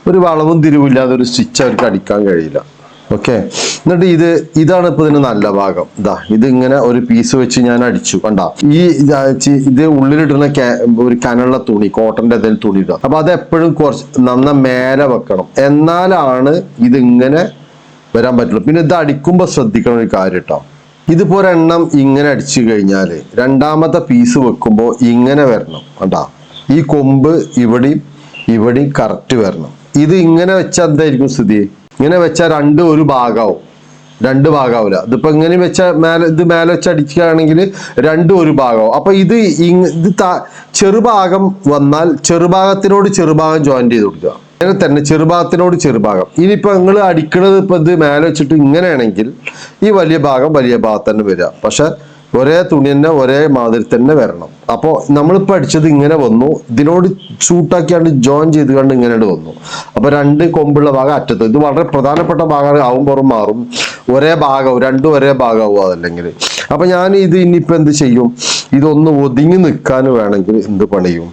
ഒരു വളവും തിരിവില്ലാതെ ഒരു സ്റ്റിച്ച് അവർക്ക് അടിക്കാൻ കഴിയില്ല. ഓക്കെ, എന്നിട്ട് ഇതാണ് ഇപ്പൊ ഇതിന് നല്ല ഭാഗം. ഇത് ഇങ്ങനെ ഒരു പീസ് വെച്ച് ഞാൻ അടിച്ചു, കണ്ട. ഇത് ഉള്ളിലിടുന്ന ഒരു കനുള്ള തുണി, കോട്ടന്റെ എന്തെങ്കിലും തുണി ഇടുക. അപ്പൊ അത് എപ്പോഴും കുറച്ച് നന്ന മേലെ വെക്കണം, എന്നാലാണ് ഇതിങ്ങനെ വരാൻ പറ്റുള്ളൂ. പിന്നെ ഇത് അടിക്കുമ്പോ ശ്രദ്ധിക്കണം ഒരു കാര്യം കേട്ടോ. ഇതിപ്പോ ഒരെണ്ണം ഇങ്ങനെ അടിച്ചു കഴിഞ്ഞാല് രണ്ടാമത്തെ പീസ് വെക്കുമ്പോ ഇങ്ങനെ വരണം, കണ്ടാ. ഈ കൊമ്പ് ഇവിടെയും കറക്റ്റ് വരണം. ഇത് ഇങ്ങനെ വെച്ചാൽ എന്തായിരിക്കും സ്ഥിതി? ഇങ്ങനെ വെച്ചാൽ ഒരു ഭാഗമാവില്ല. ഇതിപ്പോ ഇങ്ങനെ വെച്ചാൽ മേലെ വെച്ച് അടിക്കുകയാണെങ്കിൽ ഒരു ഭാഗമാവും. അപ്പൊ ഇത് ചെറുഭാഗം വന്നാൽ ചെറുഭാഗത്തിനോട് ചെറുഭാഗം ജോയിൻ ചെയ്ത് കൊടുക്കുക. അങ്ങനെ തന്നെ ചെറുഭാഗത്തിനോട് ചെറുഭാഗം. ഇനിയിപ്പോ നിങ്ങൾ അടിക്കണത് ഇപ്പൊ ഇത് മേലെ വെച്ചിട്ട് ഇങ്ങനെയാണെങ്കിൽ ഈ വലിയ ഭാഗത്ത് തന്നെ വരിക. പക്ഷെ ഒരേ തുണി തന്നെ ഒരേ മാതിരി തന്നെ വരണം. അപ്പോൾ നമ്മളിപ്പോൾ അടിച്ചത് ഇങ്ങനെ വന്നു, ഇതിനോട് ഷൂട്ടാക്കിയാണ്ട് ജോയിൻ ചെയ്ത് കണ്ട് ഇങ്ങനെ വന്നു. അപ്പൊ 2 കൊമ്പുള്ള ഭാഗം അറ്റത്ത്, ഇത് വളരെ പ്രധാനപ്പെട്ട ഭാഗമാണ്. ആവുമ്പോഴും മാറും, രണ്ടും ഒരേ ഭാഗമാവും അതല്ലെങ്കിൽ. അപ്പൊ ഞാൻ ഇത് ഇനിയിപ്പോ എന്ത് ചെയ്യും? ഇതൊന്ന് ഒതുങ്ങി നിൽക്കാൻ വേണമെങ്കിൽ എന്ത് പണിയും,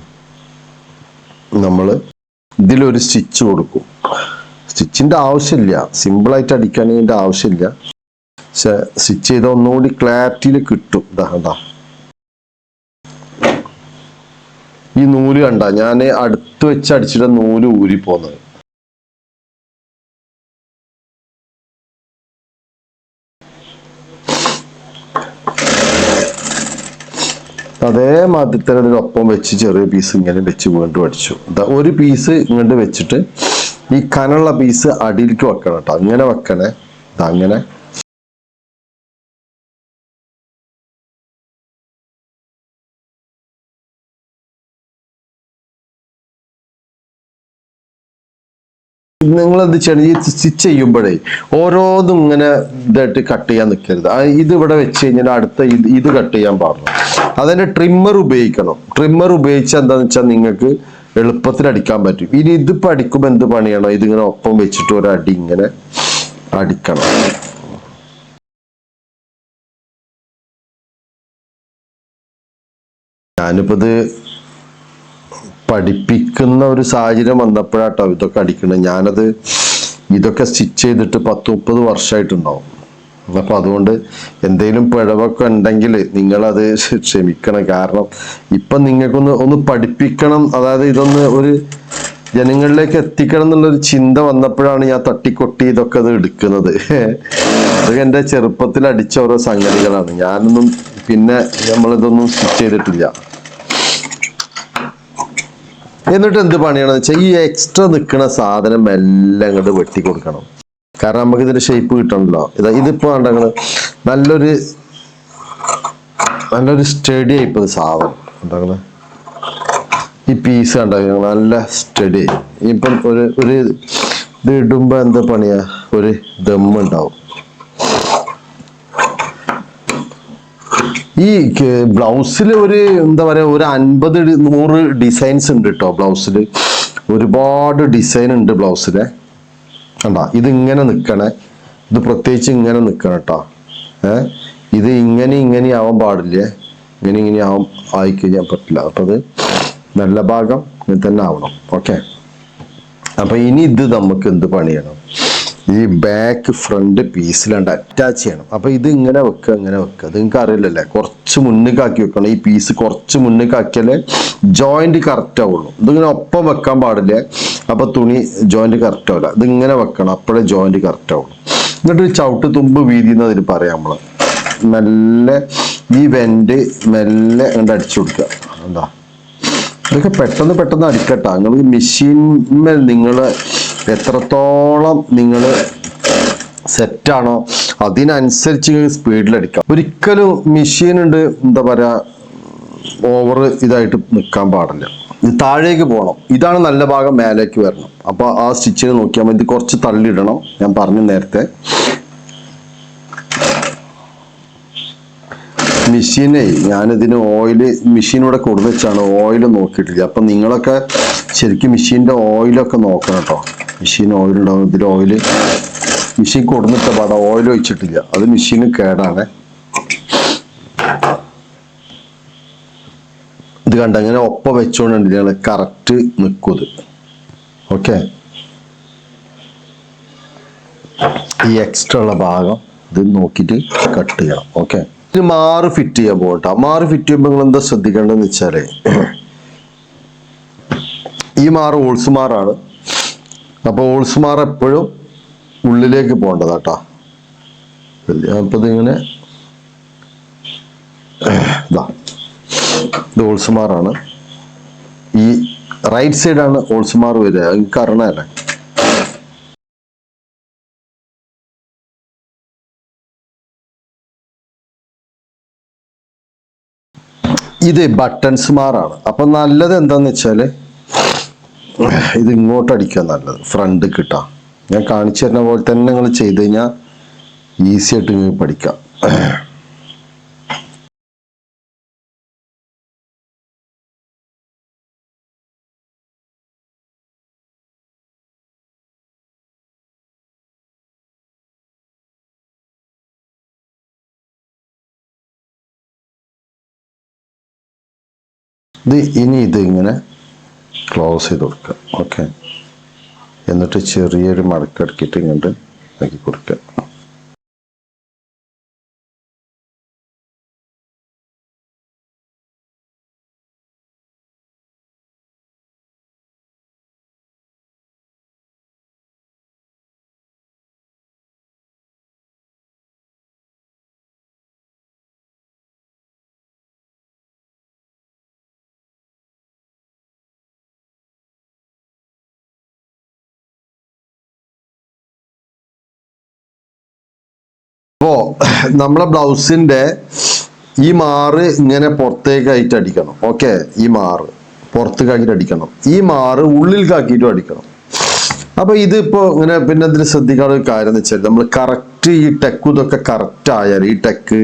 നമ്മൾ ഇതിലൊരു സ്റ്റിച്ച് കൊടുക്കും. സ്റ്റിച്ചിന്റെ ആവശ്യമില്ല, സിമ്പിളായിട്ട് അടിക്കാനതിന്റെ ആവശ്യമില്ല. പക്ഷെ സ്റ്റിച്ച് ചെയ്ത ഒന്നുകൂടി ക്ലാരിറ്റിയിൽ കിട്ടും. ഇതാ ഈ നൂല് കണ്ട, ഞാൻ അടുത്ത് വെച്ച് അടിച്ചിട്ട് നൂല് ഊരി പോന്നത്. അതേമാതിരി തന്നെ ഇതിനൊപ്പം വെച്ച് ചെറിയ പീസ് ഇങ്ങനെ വെച്ച് വീണ്ടും അടിച്ചു. ഒരു പീസ് ഇങ്ങോട്ട് വെച്ചിട്ട് ഈ കനുള്ള പീസ് അടിയിലേക്ക് വെക്കണം കേട്ടോ. അങ്ങനെ വെക്കണേ, അങ്ങനെ നിങ്ങൾ എന്ത് ചെയ്യണം, ഈ സ്റ്റിച്ച് ചെയ്യുമ്പോഴേ ഓരോന്നും ഇങ്ങനെ ഇതായിട്ട് കട്ട് ചെയ്യാൻ നിൽക്കരുത്. ഇത് ഇവിടെ വെച്ച് കഴിഞ്ഞാൽ അടുത്ത ഇത് കട്ട് ചെയ്യാൻ പാടില്ല. അതിന്റെ ട്രിമ്മർ ഉപയോഗിക്കണം. ട്രിമ്മർ ഉപയോഗിച്ചാൽ എന്താന്ന് വെച്ചാൽ നിങ്ങൾക്ക് എളുപ്പത്തിൽ അടിക്കാൻ പറ്റും. ഇനി ഇതിപ്പോ അടിക്കുമ്പോൾ എന്ത് പണിയാണോ, ഇതിങ്ങനെ ഒപ്പം വെച്ചിട്ട് ഒരടി ഇങ്ങനെ അടിക്കണം. ഞാനിപ്പോ ഇത് പഠിപ്പിക്കുന്ന ഒരു സാഹചര്യം വന്നപ്പോഴാട്ടോ ഇതൊക്കെ അടിക്കണത്. ഇതൊക്കെ സ്റ്റിച്ച് ചെയ്തിട്ട് 10-30 വർഷമായിട്ടുണ്ടാവും. അപ്പൊ അതുകൊണ്ട് എന്തെങ്കിലും പിഴവൊക്കെ ഉണ്ടെങ്കിൽ നിങ്ങളത് ക്ഷമിക്കണം. കാരണം ഇപ്പൊ നിങ്ങൾക്കൊന്ന് പഠിപ്പിക്കണം, അതായത് ഇതൊന്ന് ഒരു ജനങ്ങളിലേക്ക് എത്തിക്കണം എന്നുള്ളൊരു ചിന്ത വന്നപ്പോഴാണ് ഞാൻ തട്ടിക്കൊട്ടി ഇതൊക്കെ അത് എടുക്കുന്നത്. അതൊക്കെ എൻ്റെ ചെറുപ്പത്തിൽ അടിച്ച ഓരോ സംഗതികളാണ്. ഞാനൊന്നും പിന്നെ നമ്മളിതൊന്നും സ്റ്റിച്ച് ചെയ്തിട്ടില്ല. എന്നിട്ട് എന്ത് പണിയാണെന്ന് വെച്ചാൽ ഈ എക്സ്ട്രാ നിൽക്കുന്ന സാധനം എല്ലാം അങ്ങോട്ട് വെട്ടി കൊടുക്കണം. കാരണം നമുക്ക് ഇതിന്റെ ഷേപ്പ് കിട്ടണല്ലോ. ഇതിപ്പോ കണ്ടങ്ങള് നല്ലൊരു സ്റ്റഡി ആയിപ്പോ സാധനം കണ്ടങ്ങള്. ഈ പീസ് കണ്ടങ്ങൾ നല്ല സ്റ്റഡി. ഇപ്പം ഒരു ഇത് ഇടുമ്പോ എന്താ പണിയാ, ഒരു ദമ്മുണ്ടാവും. ഈ ബ്ലൗസിൽ ഒരു എന്താ പറയാ, ഒരു 50-100 ഡിസൈൻസ് ഉണ്ട് കേട്ടോ ബ്ലൗസിൽ. ഒരുപാട് ഡിസൈൻ ഉണ്ട് ബ്ലൗസിലെ. കണ്ടാ ഇതിങ്ങനെ നിൽക്കണേ, ഇത് പ്രത്യേകിച്ച് ഇങ്ങനെ നിൽക്കണം കേട്ടോ. ഇത് ഇങ്ങനെ ആവാൻ പാടില്ലേ, ഇങ്ങനെ ആയിക്കഴിഞ്ഞാൽ പറ്റില്ല. അപ്പൊ അത് നല്ല ഭാഗം ഇങ്ങനെ തന്നെ ആവണം. ഓക്കെ. അപ്പൊ ഇനി ഇത് നമുക്ക് എന്ത് പണിയണം, ഈ ബാക്ക് ഫ്രണ്ട് പീസിലാണ്ട് അറ്റാച്ച് ചെയ്യണം. അപ്പൊ ഇത് ഇങ്ങനെ വെക്കുക അത് നിങ്ങൾക്ക് അറിയില്ലല്ലേ, കുറച്ച് മുന്നിക്കാക്കി വെക്കണം. ഈ പീസ് കുറച്ച് മുന്നിക്കാക്കിയാലേ ജോയിന്റ് കറക്റ്റ് ആവുള്ളൂ. ഇതിങ്ങനെ ഒപ്പം വെക്കാൻ പാടില്ലേ, അപ്പൊ തുണി ജോയിന്റ് കറക്റ്റ് ആവില്ല. ഇതിങ്ങനെ വെക്കണം, അപ്പോഴേ ജോയിന്റ് കറക്റ്റ് ആവുള്ളൂ. എന്നിട്ട് ചവിട്ട് തുമ്പ് വീതി എന്നതിന് പറയാം നമ്മള്. മെല്ലെ ഈ വെന്റ് മെല്ലെ അങ്ങോട്ട് അടിച്ചു കൊടുക്കുക. എന്താ ഇതൊക്കെ പെട്ടെന്ന് അടിക്കട്ടാ. നിങ്ങൾ മെഷീൻമേൽ നിങ്ങൾ എത്രത്തോളം നിങ്ങൾ സെറ്റാണോ അതിനനുസരിച്ച് സ്പീഡിൽ അടിക്കാം. ഒരിക്കലും മെഷീൻ ഉണ്ട് എന്താ പറയാ ഓവർ ഇതായിട്ട് നിൽക്കാൻ പാടില്ല. ഇത് താഴേക്ക് പോകണം. ഇതാണ് നല്ല ഭാഗം, മേലേക്ക് വരണം. അപ്പൊ ആ സ്റ്റിച്ചിന് നോക്കിയാൽ മതി. കുറച്ച് തള്ളിയിടണം, ഞാൻ പറഞ്ഞു നേരത്തെ. മെഷീനെ ഞാനിതിന് മെഷീൻ ഇവിടെ കൊടുത്തു വെച്ചാണ്, ഓയിൽ നോക്കിയിട്ടില്ല. അപ്പൊ നിങ്ങളൊക്കെ ശരിക്കും മെഷീന്റെ ഓയിലൊക്കെ നോക്കണം കേട്ടോ. മെഷീൻ ഓയിൽ ഉണ്ടാവും. ഇതിൽ മെഷീൻ കൊടുത്തിട്ട പാടാ, ഓയിൽ ഒഴിച്ചിട്ടില്ല. അത് മെഷീന് കേടാണ്. ഇത് കണ്ട അങ്ങനെ ഒപ്പം വെച്ചോണ്ട് ഞങ്ങൾ കറക്റ്റ് നിൽക്കും. ഓക്കെ. ഈ എക്സ്ട്രാ ഉള്ള ഭാഗം ഇത് നോക്കിയിട്ട് കട്ട് ചെയ്യണം. ഓക്കെ. മാറ് ഫിറ്റ് ചെയ്യാൻ പോകട്ടോ. മാറ് ഫിറ്റ് ചെയ്യുമ്പോൾ നിങ്ങൾ എന്താ ശ്രദ്ധിക്കേണ്ടതെന്ന് വെച്ചാലേ, ഈ മാറ് ഓൾസ് മാറാണ്. അപ്പൊ ഓൾസ് മാർ എപ്പോഴും ഉള്ളിലേക്ക് പോകേണ്ടതാട്ടാ. അപ്പൊ ഇതിങ്ങനെ ഇത് ഓൾസ് മാറാണ്. ഈ റൈറ്റ് സൈഡാണ് ഓൾസ് മാർ വരിക. എനിക്ക് അറിയണല്ലേ. ഇത് ബട്ടൺസ് മാറാണ്. അപ്പൊ നല്ലത് എന്താന്ന് വെച്ചാല് ഇത് ഇങ്ങോട്ട് അടിക്കുക നല്ലത്, ഫ്രണ്ട് കിട്ടാം. ഞാൻ കാണിച്ചു തരുന്ന പോലെ തന്നെ നിങ്ങൾ ചെയ്ത് കഴിഞ്ഞാൽ ഈസി ആയിട്ട് നിങ്ങൾക്ക് പഠിക്കാം. ഇനി ഇത് ഇങ്ങനെ ക്ലോസ് ചെയ്ത് കൊടുക്കുക. ഓക്കെ. എന്നിട്ട് ചെറിയൊരു മടക്കിടക്കിയിട്ട് ഇങ്ങോട്ട് ആക്കി കൊടുക്കുക. അപ്പോ നമ്മളെ ബ്ലൗസിന്റെ ഈ മാറ് ഇങ്ങനെ പുറത്തേക്കായിട്ട് അടിക്കണം. ഓക്കെ. ഈ മാറ് പുറത്തേക്കാക്കിയിട്ട് അടിക്കണം. ഈ മാറ് ഉള്ളിലേക്കാക്കിയിട്ടും അടിക്കണം. അപ്പൊ ഇതിപ്പോ ഇങ്ങനെ പിന്നെ അതിൽ ശ്രദ്ധിക്കാനുള്ള ഒരു കാര്യം എന്ന് വെച്ചാൽ നമ്മൾ കറക്റ്റ് ഈ ടെക്ക് ഇതൊക്കെ കറക്റ്റ് ആയാൽ ഈ ടെക്ക്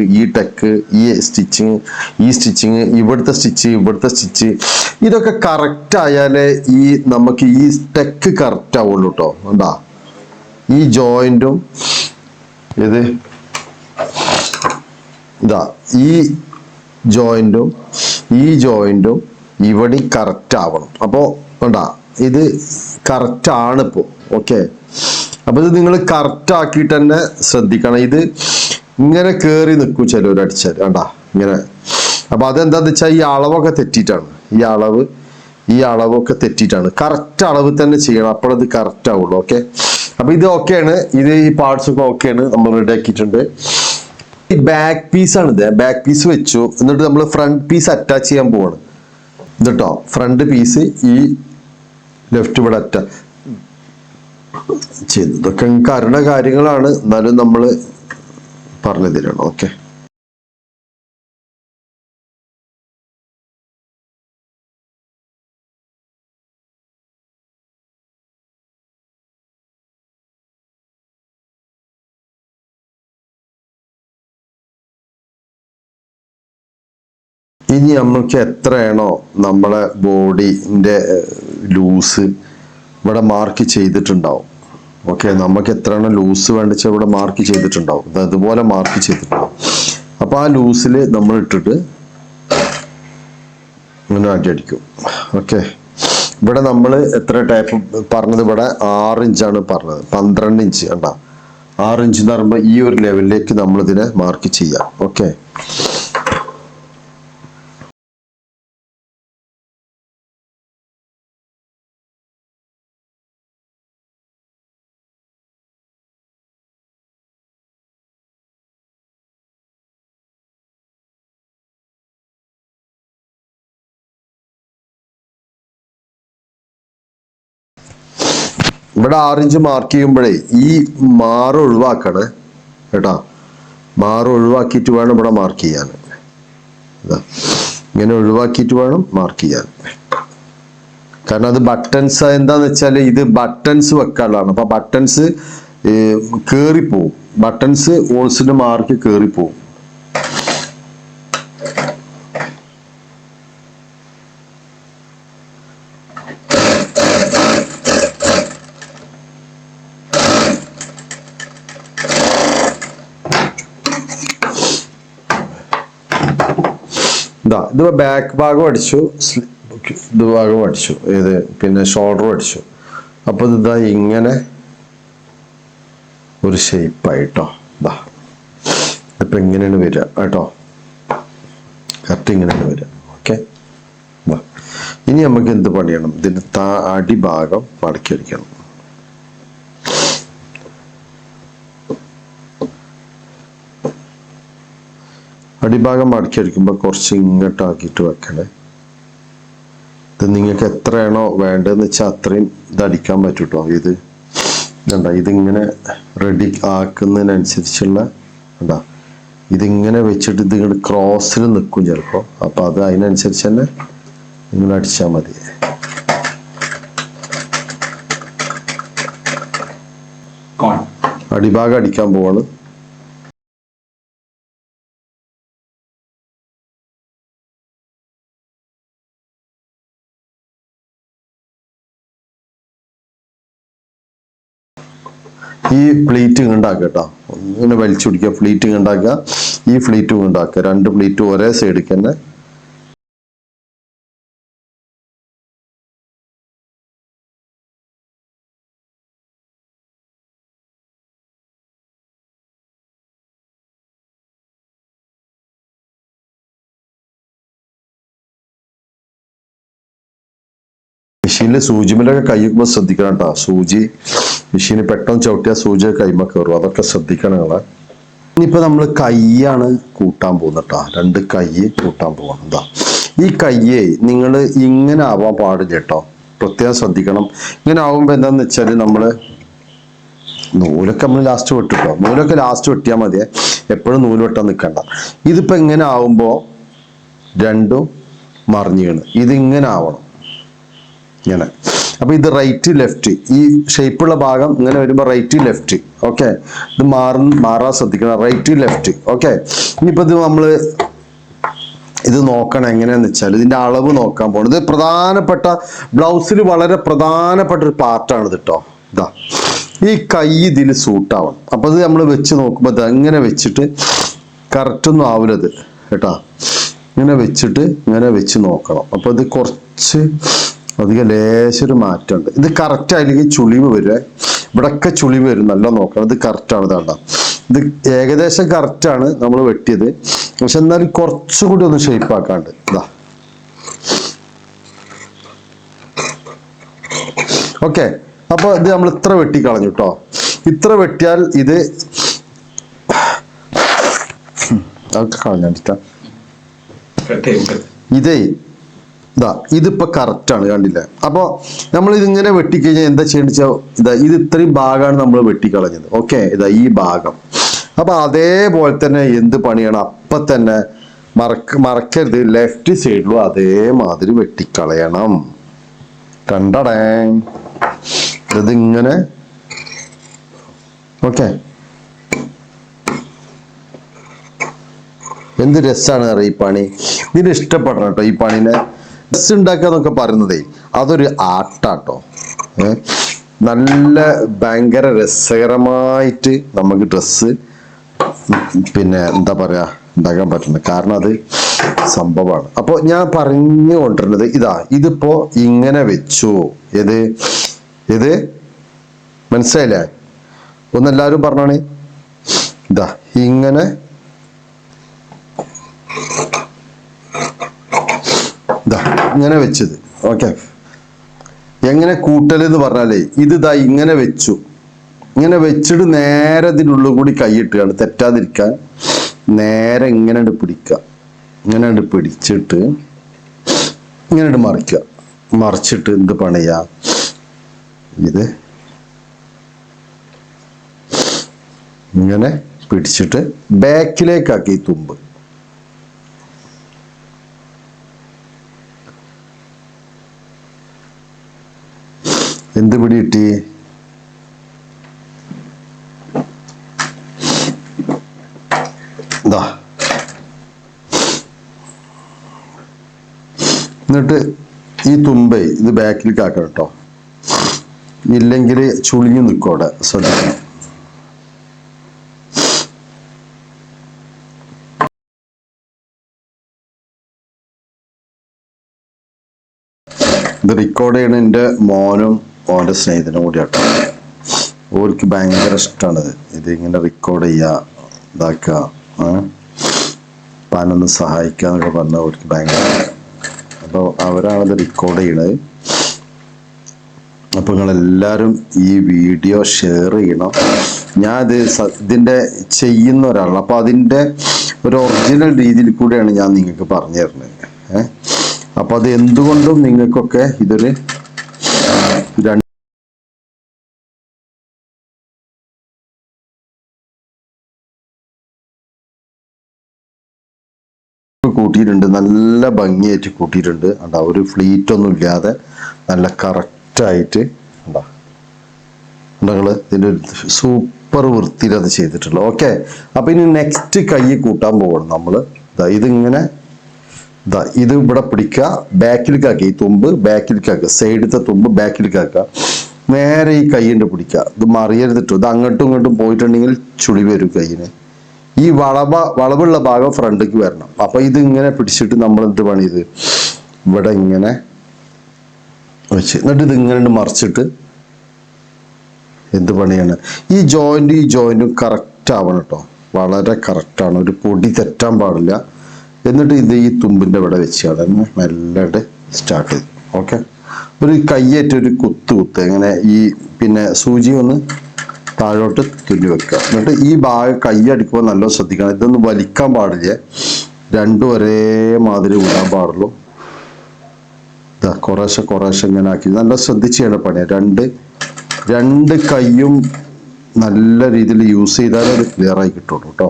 ഈ സ്റ്റിച്ചിങ് ഇവിടുത്തെ സ്റ്റിച്ച് ഇതൊക്കെ കറക്റ്റ് ആയാലേ ഈ നമുക്ക് ഈ ടെക്ക് കറക്റ്റ് ആവുള്ളൂ കേട്ടോ. എന്താ ഈ ജോയിന്റും ഇത് ഇതാ ഈ ജോയിന്റും ഇവിടെ കറക്റ്റ് ആവണം. അപ്പോൾ ഉണ്ടാ ഇത് കറക്റ്റ് ആണ് ഇപ്പോൾ. ഓക്കെ, അപ്പൊ ഇത് നിങ്ങൾ കറക്റ്റ് ആക്കിയിട്ട് തന്നെ ശ്രദ്ധിക്കണം. ഇത് ഇങ്ങനെ കയറി നിൽക്കും ചിലവർ അടിച്ചാൽ കണ്ടാ ഇങ്ങനെ. അപ്പൊ അതെന്താന്ന് വെച്ചാൽ ഈ അളവൊക്കെ തെറ്റിയിട്ടാണ്. ഈ അളവൊക്കെ തെറ്റിയിട്ടാണ്. കറക്റ്റ് അളവ് തന്നെ ചെയ്യണം, അപ്പോഴത് കറക്റ്റ് ആവുള്ളൂ. ഓക്കെ, അപ്പൊ ഇത് ഓക്കെയാണ്. ഇത് ഈ പാർട്സ് ഒക്കെ ഓക്കെയാണ്, നമ്മൾ റെഡി ആക്കിയിട്ടുണ്ട്. ഈ ബാക്ക് പീസ് ആണ്. ഇത് ബാക്ക് പീസ് വെച്ചു, എന്നിട്ട് നമ്മൾ ഫ്രണ്ട് പീസ് അറ്റാച്ച് ചെയ്യാൻ പോവാണ്. എന്നിട്ടോ ഫ്രണ്ട് പീസ് ഈ ലെഫ്റ്റ് ഇവിടെ ചെയ്തു. ഇതൊക്കെ നിങ്ങൾക്ക് അറിയുന്ന കാര്യങ്ങളാണ്, എന്നാലും നമ്മൾ പറഞ്ഞു തരണം. ഓക്കെ, ഇനി നമുക്ക് എത്രയാണോ നമ്മളെ ബോഡിന്റെ ലൂസ് ഇവിടെ മാർക്ക് ചെയ്തിട്ടുണ്ടാവും. ഓക്കെ, നമുക്ക് എത്രയാണോ ലൂസ് വേണ്ടിച്ച ഇവിടെ മാർക്ക് ചെയ്തിട്ടുണ്ടാവും. അതുപോലെ മാർക്ക് ചെയ്തിട്ടുണ്ടാവും. അപ്പൊ ആ ലൂസിൽ നമ്മൾ ഇട്ടിട്ട് ഇങ്ങനെ അടിക്കും. ഓക്കെ, ഇവിടെ നമ്മൾ എത്ര ടൈപ്പ് പറഞ്ഞത്, ഇവിടെ 6 ഇഞ്ചാണ് പറഞ്ഞത്. 12 ഇഞ്ച് കണ്ട, 6 ഇഞ്ച് എന്ന് പറയുമ്പോൾ ഈ ഒരു ലെവലിലേക്ക് നമ്മൾ ഇതിനെ മാർക്ക് ചെയ്യാം. ഓക്കെ, ഇവിടെ 6 ഇഞ്ച് മാർക്ക് ചെയ്യുമ്പോഴേ ഈ മാറ് ഒഴിവാക്കണേ കേട്ടാ. മാറ് ഒഴിവാക്കിയിട്ട് വേണം ഇവിടെ മാർക്ക് ചെയ്യാൻ. ഇങ്ങനെ ഒഴിവാക്കിയിട്ട് വേണം മാർക്ക് ചെയ്യാൻ. കാരണം അത് ബട്ടൺസ് എന്താന്ന് വെച്ചാൽ ഇത് ബട്ടൺസ് വെക്കാനുള്ളതാണ്. അപ്പൊ ബട്ടൺസ് കേറിപ്പോവും. ബട്ടൺസ് ഹോൾസിന്റെ മാർക്ക് കേറിപ്പോവും. ഇത് ബാക്ക് ഭാഗം അടിച്ചു, ഇത് ഭാഗം അടിച്ചു, ഏത് പിന്നെ ഷോൾഡറും അടിച്ചു. അപ്പൊ ഇതാ ഇങ്ങനെ ഒരു ഷേപ്പായിട്ടോ. ഇതാ ഇപ്പൊ ഇങ്ങനെയാണ് വരിക കേട്ടോ. കറക്റ്റ് ഇങ്ങനെയാണ് വരിക. ഓക്കെ, ഇനി നമുക്ക് എന്ത് പണിയണം, ഇതിന്റെ അടിഭാഗം മടക്കി അടിക്കണം. അടിഭാഗം മടക്കി അടിക്കുമ്പോൾ കുറച്ച് ഇങ്ങോട്ടാക്കിയിട്ട് വെക്കണേ. ഇത് നിങ്ങൾക്ക് എത്രയാണോ വേണ്ടതെന്ന് വെച്ചാൽ അത്രയും ഇത് അടിക്കാൻ പറ്റും കേട്ടോ. ഇത് വേണ്ട, ഇതിങ്ങനെ റെഡി ആക്കുന്നതിനനുസരിച്ചുള്ള വേണ്ട, ഇതിങ്ങനെ വെച്ചിട്ട് ഇത് ഇങ്ങോട്ട് ക്രോസിൽ നിൽക്കും ചിലപ്പോൾ. അപ്പം അത് അതിനനുസരിച്ച് തന്നെ നിങ്ങൾ അടിച്ചാൽ മതി. അടിഭാഗം അടിക്കാൻ പോവാണ്. ഈ പ്ലീറ്റ് ഉണ്ടാക്കുക കേട്ടോ. ഇങ്ങനെ വലിച്ചു പിടിക്കുക, പ്ലീറ്റ് ഉണ്ടാക്കുക, ഈ പ്ലീറ്റും ഉണ്ടാക്കുക. 2 പ്ലീറ്റും ഒരേ സൈഡിൽ തന്നെ മെഷീനിൽ സൂചിമിലൊക്കെ കൈക്കുമ്പോൾ ശ്രദ്ധിക്കണം കേട്ടോ. സൂചി മെഷീന് പെട്ടെന്ന് ചവിട്ടിയാൽ സൂചി കൈമ കയറും, അതൊക്കെ ശ്രദ്ധിക്കണം നിങ്ങളെ. ഇനിയിപ്പോ നമ്മൾ കൈയാണ് കൂട്ടാൻ പോകുന്നത് കേട്ടോ. 2 കൈ കൂട്ടാൻ പോകണം. എന്താ ഈ കയ്യെ നിങ്ങൾ ഇങ്ങനെ ആവാൻ പാടില്ല കേട്ടോ, പ്രത്യേകം ശ്രദ്ധിക്കണം. ഇങ്ങനെ ആവുമ്പോൾ എന്താന്ന് വെച്ചാൽ നമ്മള് നൂലൊക്കെ നമ്മൾ ലാസ്റ്റ് വെട്ടിട്ടോ. നൂലൊക്കെ ലാസ്റ്റ് വെട്ടിയാൽ മതിയെ, എപ്പോഴും നൂല് വെട്ടാൻ നിൽക്കണ്ട. ഇതിപ്പോ ഇങ്ങനെ ആവുമ്പോ രണ്ടും മറിഞ്ഞു വീണ് ഇതിങ്ങനെ ആവണം ഇങ്ങനെ. അപ്പോൾ ഇത് റൈറ്റ് ലെഫ്റ്റ്, ഈ ഷേപ്പുള്ള ഭാഗം ഇങ്ങനെ വരുമ്പോൾ റൈറ്റ് ലെഫ്റ്റ്. ഓക്കെ, ഇത് മാറാൻ ശ്രദ്ധിക്കണം, റൈറ്റ് ലെഫ്റ്റ്. ഓക്കെ, ഇനിയിപ്പോൾ ഇത് നമ്മൾ ഇത് നോക്കണം എങ്ങനെയാന്ന് വെച്ചാൽ ഇതിന്റെ അളവ് നോക്കാൻ പോകുന്നത് പ്രധാനപ്പെട്ട ബ്ലൗസിൽ വളരെ പ്രധാനപ്പെട്ട ഒരു പാർട്ടാണ് ഇത് കേട്ടോ. ഇതാ ഈ കൈ ഇതിൽ സൂട്ടാവണം. അപ്പോൾ ഇത് നമ്മൾ വെച്ച് നോക്കുമ്പോൾ ഇത് ഇങ്ങനെ വെച്ചിട്ട് കറക്റ്റ് ഒന്നും ആവില്ലത് കേട്ടോ. ഇങ്ങനെ വെച്ചിട്ട് ഇങ്ങനെ വെച്ച് നോക്കണം. അപ്പോൾ ഇത് കുറച്ച് അധികം ലേശൊരു മാറ്റമുണ്ട്. ഇത് കറക്റ്റ് ആയില്ലെങ്കിൽ ചുളിവ് വരുവേ, ഇവിടൊക്കെ ചുളിവ് വരും. നല്ല നോക്കണം, ഇത് കറക്റ്റാണ്. ഇതാണ്ട, ഇത് ഏകദേശം കറക്റ്റാണ് നമ്മൾ വെട്ടിയത്, പക്ഷെ എന്നാലും കുറച്ചുകൂടി ഒന്ന് ഷേപ്പ് ആക്കാണ്ട്. ഇതാ ഓക്കെ. അപ്പൊ ഇത് നമ്മൾ ഇത്ര വെട്ടി കളഞ്ഞു കേട്ടോ. ഇത്ര വെട്ടിയാൽ ഇത് കളഞ്ഞിട്ടാ ഇതേ ഇതാ ഇതിപ്പോ കറക്റ്റാണ്, കണ്ടില്ലേ? അപ്പോൾ നമ്മൾ ഇതിങ്ങനെ വെട്ടിക്കഴിഞ്ഞാൽ എന്താ ചെയ്യേണ്ടത് വെച്ചാൽ ഇതാ ഇത് ഇത്രയും ഭാഗമാണ് നമ്മൾ വെട്ടിക്കളഞ്ഞത്. ഓക്കെ, ഇതാ ഈ ഭാഗം. അപ്പൊ അതേപോലെ തന്നെ എന്ത് പണിയാണ്, അപ്പൊ തന്നെ മറക്കരുത്, ലെഫ്റ്റ് സൈഡിലും അതേമാതിരി വെട്ടിക്കളയണം. കണ്ടടേ, ഇതിങ്ങനെ. ഓക്കെ, എന്ത് രസമാണ് അറിയാം ഈ പണി. ഇതിന് ഇഷ്ടപ്പെടണം കേട്ടോ ഈ പണിനെ. ഡ്രസ് ഉണ്ടാക്കുക എന്നൊക്കെ പറയുന്നതേ അതൊരു ആർട്ടാട്ടോ. നല്ല ഭയങ്കര രസകരമായിട്ട് നമുക്ക് ഡ്രസ്സ് പിന്നെ എന്താ പറയാ ഉണ്ടാക്കാൻ പറ്റുന്നത്, കാരണം അത് സംഭവമാണ്. അപ്പോൾ ഞാൻ പറഞ്ഞു കൊണ്ടിരുന്നത് ഇതാ, ഇതിപ്പോ ഇങ്ങനെ വെച്ചു. ഇത് മനസ്സിലായില്ലേ? ഒന്നെല്ലാവരും പറഞ്ഞാണ്. ഇതാ ഇങ്ങനെ ഇങ്ങനെ വെച്ചത്. ഓക്കെ, എങ്ങനെ കൂട്ടലെന്ന് പറഞ്ഞാലേ ഇത് ഇതാ ഇങ്ങനെ വെച്ചു. ഇങ്ങനെ വെച്ചിട്ട് നേരെ ഇതിനുള്ളിൽ കൂടി കൈയിട്ടുകയാണ് തെറ്റാതിരിക്കാൻ. നേരെ ഇങ്ങനെ പിടിക്കുക, ഇങ്ങനെ പിടിച്ചിട്ട് ഇങ്ങനെ മറിക്കുക. മറിച്ചിട്ട് എന്ത് പണിയാ, ഇത് ഇങ്ങനെ പിടിച്ചിട്ട് ബാക്കിലേക്കാക്കി തുമ്പ്. എന്ത് പിടി കിട്ടി? ഇതാ, എന്നിട്ട് ഈ തുമ്പേ ഇത് ബാക്കിലേക്ക് ആക്കണം കേട്ടോ, ഇല്ലെങ്കിൽ ചുളിഞ്ഞു നിൽക്കോടെ, ശ്രദ്ധിക്കണം. ഇത് റെക്കോർഡ് ചെയ്യണ എൻ്റെ മോനും ഓൻ്റെ സ്നേഹിതനും കൂടി ആട്ടോ. ഓർക്ക് ഭയങ്കര ഇഷ്ടമാണിത്. ഇതിങ്ങനെ റെക്കോർഡ് ചെയ്യുക, ഇതാക്കുക, പാനൊന്ന് സഹായിക്കുക എന്നൊക്കെ പറഞ്ഞാൽ അവർക്ക് ഭയങ്കര. അപ്പോൾ അവരാണത് റെക്കോർഡ് ചെയ്യണത്. അപ്പോൾ നിങ്ങളെല്ലാവരും ഈ വീഡിയോ ഷെയർ ചെയ്യണം. ഞാൻ ഇതിൻ്റെ ചെയ്യുന്ന ഒരാളാണ്. അപ്പോൾ അതിൻ്റെ ഒരു ഒറിജിനൽ രീതിയിൽ കൂടെയാണ് ഞാൻ നിങ്ങൾക്ക് പറഞ്ഞു തരുന്നത്. അപ്പോൾ അത് എന്തുകൊണ്ടും നിങ്ങൾക്കൊക്കെ ഇതൊരു കൂട്ടിയിട്ടുണ്ട്, നല്ല ഭംഗിയായിട്ട് കൂട്ടിയിട്ടുണ്ട്. ഉണ്ടാ, ഒരു ഫ്ലീറ്റ് ഒന്നും ഇല്ലാതെ നല്ല കറക്റ്റായിട്ട് ഉണ്ടാ. നിങ്ങള് ഇതിൻ്റെ സൂപ്പർ വൃത്തിയിൽ അത് ചെയ്തിട്ടുള്ളൂ. ഓക്കെ, അപ്പൊ ഇനി നെക്സ്റ്റ് കൈ കൂട്ടാൻ പോകണം നമ്മൾ. ഇതിങ്ങനെ ഇത് ഇവിടെ പിടിക്കുക, ബാക്കിലേക്കാക്കുക, ഈ തുമ്പ് ബാക്കിലേക്കാക്കുക, സൈഡത്തെ തുമ്പ് ബാക്കിലേക്കാക്കുക, നേരെ ഈ കൈയ്യൻ്റെ പിടിക്കുക. ഇത് മറിയരുതിട്ടു, ഇത് അങ്ങോട്ടും ഇങ്ങോട്ടും പോയിട്ടുണ്ടെങ്കിൽ ചുളി വരും കൈയിന്. ഈ വളവുള്ള ഭാഗം ഫ്രണ്ടിലേക്ക് വരണം. അപ്പൊ ഇത് ഇങ്ങനെ പിടിച്ചിട്ട് നമ്മൾ എന്ത് പണി, ഇത് ഇവിടെ ഇങ്ങനെ വെച്ച് എന്നിട്ട് ഇത് ഇങ്ങനെ മറിച്ചിട്ട് എന്ത് പണിയാണ്, ഈ ജോയിന്റും കറക്റ്റ് ആവണം കേട്ടോ. വളരെ കറക്റ്റാണ്, ഒരു പൊടി തെറ്റാൻ പാടില്ല. എന്നിട്ട് ഇത് ഈ തുമ്പിന്റെ ഇവിടെ വെച്ചാണ് മെല്ലെ സ്റ്റാർട്ട് ചെയ്തു. ഓക്കെ, ഒരു കയ്യേറ്റ ഒരു കുത്ത് ഇങ്ങനെ ഈ പിന്നെ സൂചി ഒന്ന് താഴോട്ട് തുന്നി വെക്കുക. എന്നിട്ട് ഈ ഭാഗം കൈയടിക്കുമ്പോൾ നല്ല ശ്രദ്ധിക്കണം, ഇതൊന്നും വലിക്കാൻ പാടില്ല, രണ്ടും ഒരേ മാതിരി വിടാൻ പാടുള്ളൂ. ഇതാ കുറേശ്ശെ ഇങ്ങനെ ആക്കി നല്ല ശ്രദ്ധിച്ച് ചെയ്യണ പണിയാണ്. രണ്ട് കൈയും നല്ല രീതിയിൽ യൂസ് ചെയ്താലേ അത് ക്ലിയർ ആയി കിട്ടുള്ളൂ കേട്ടോ.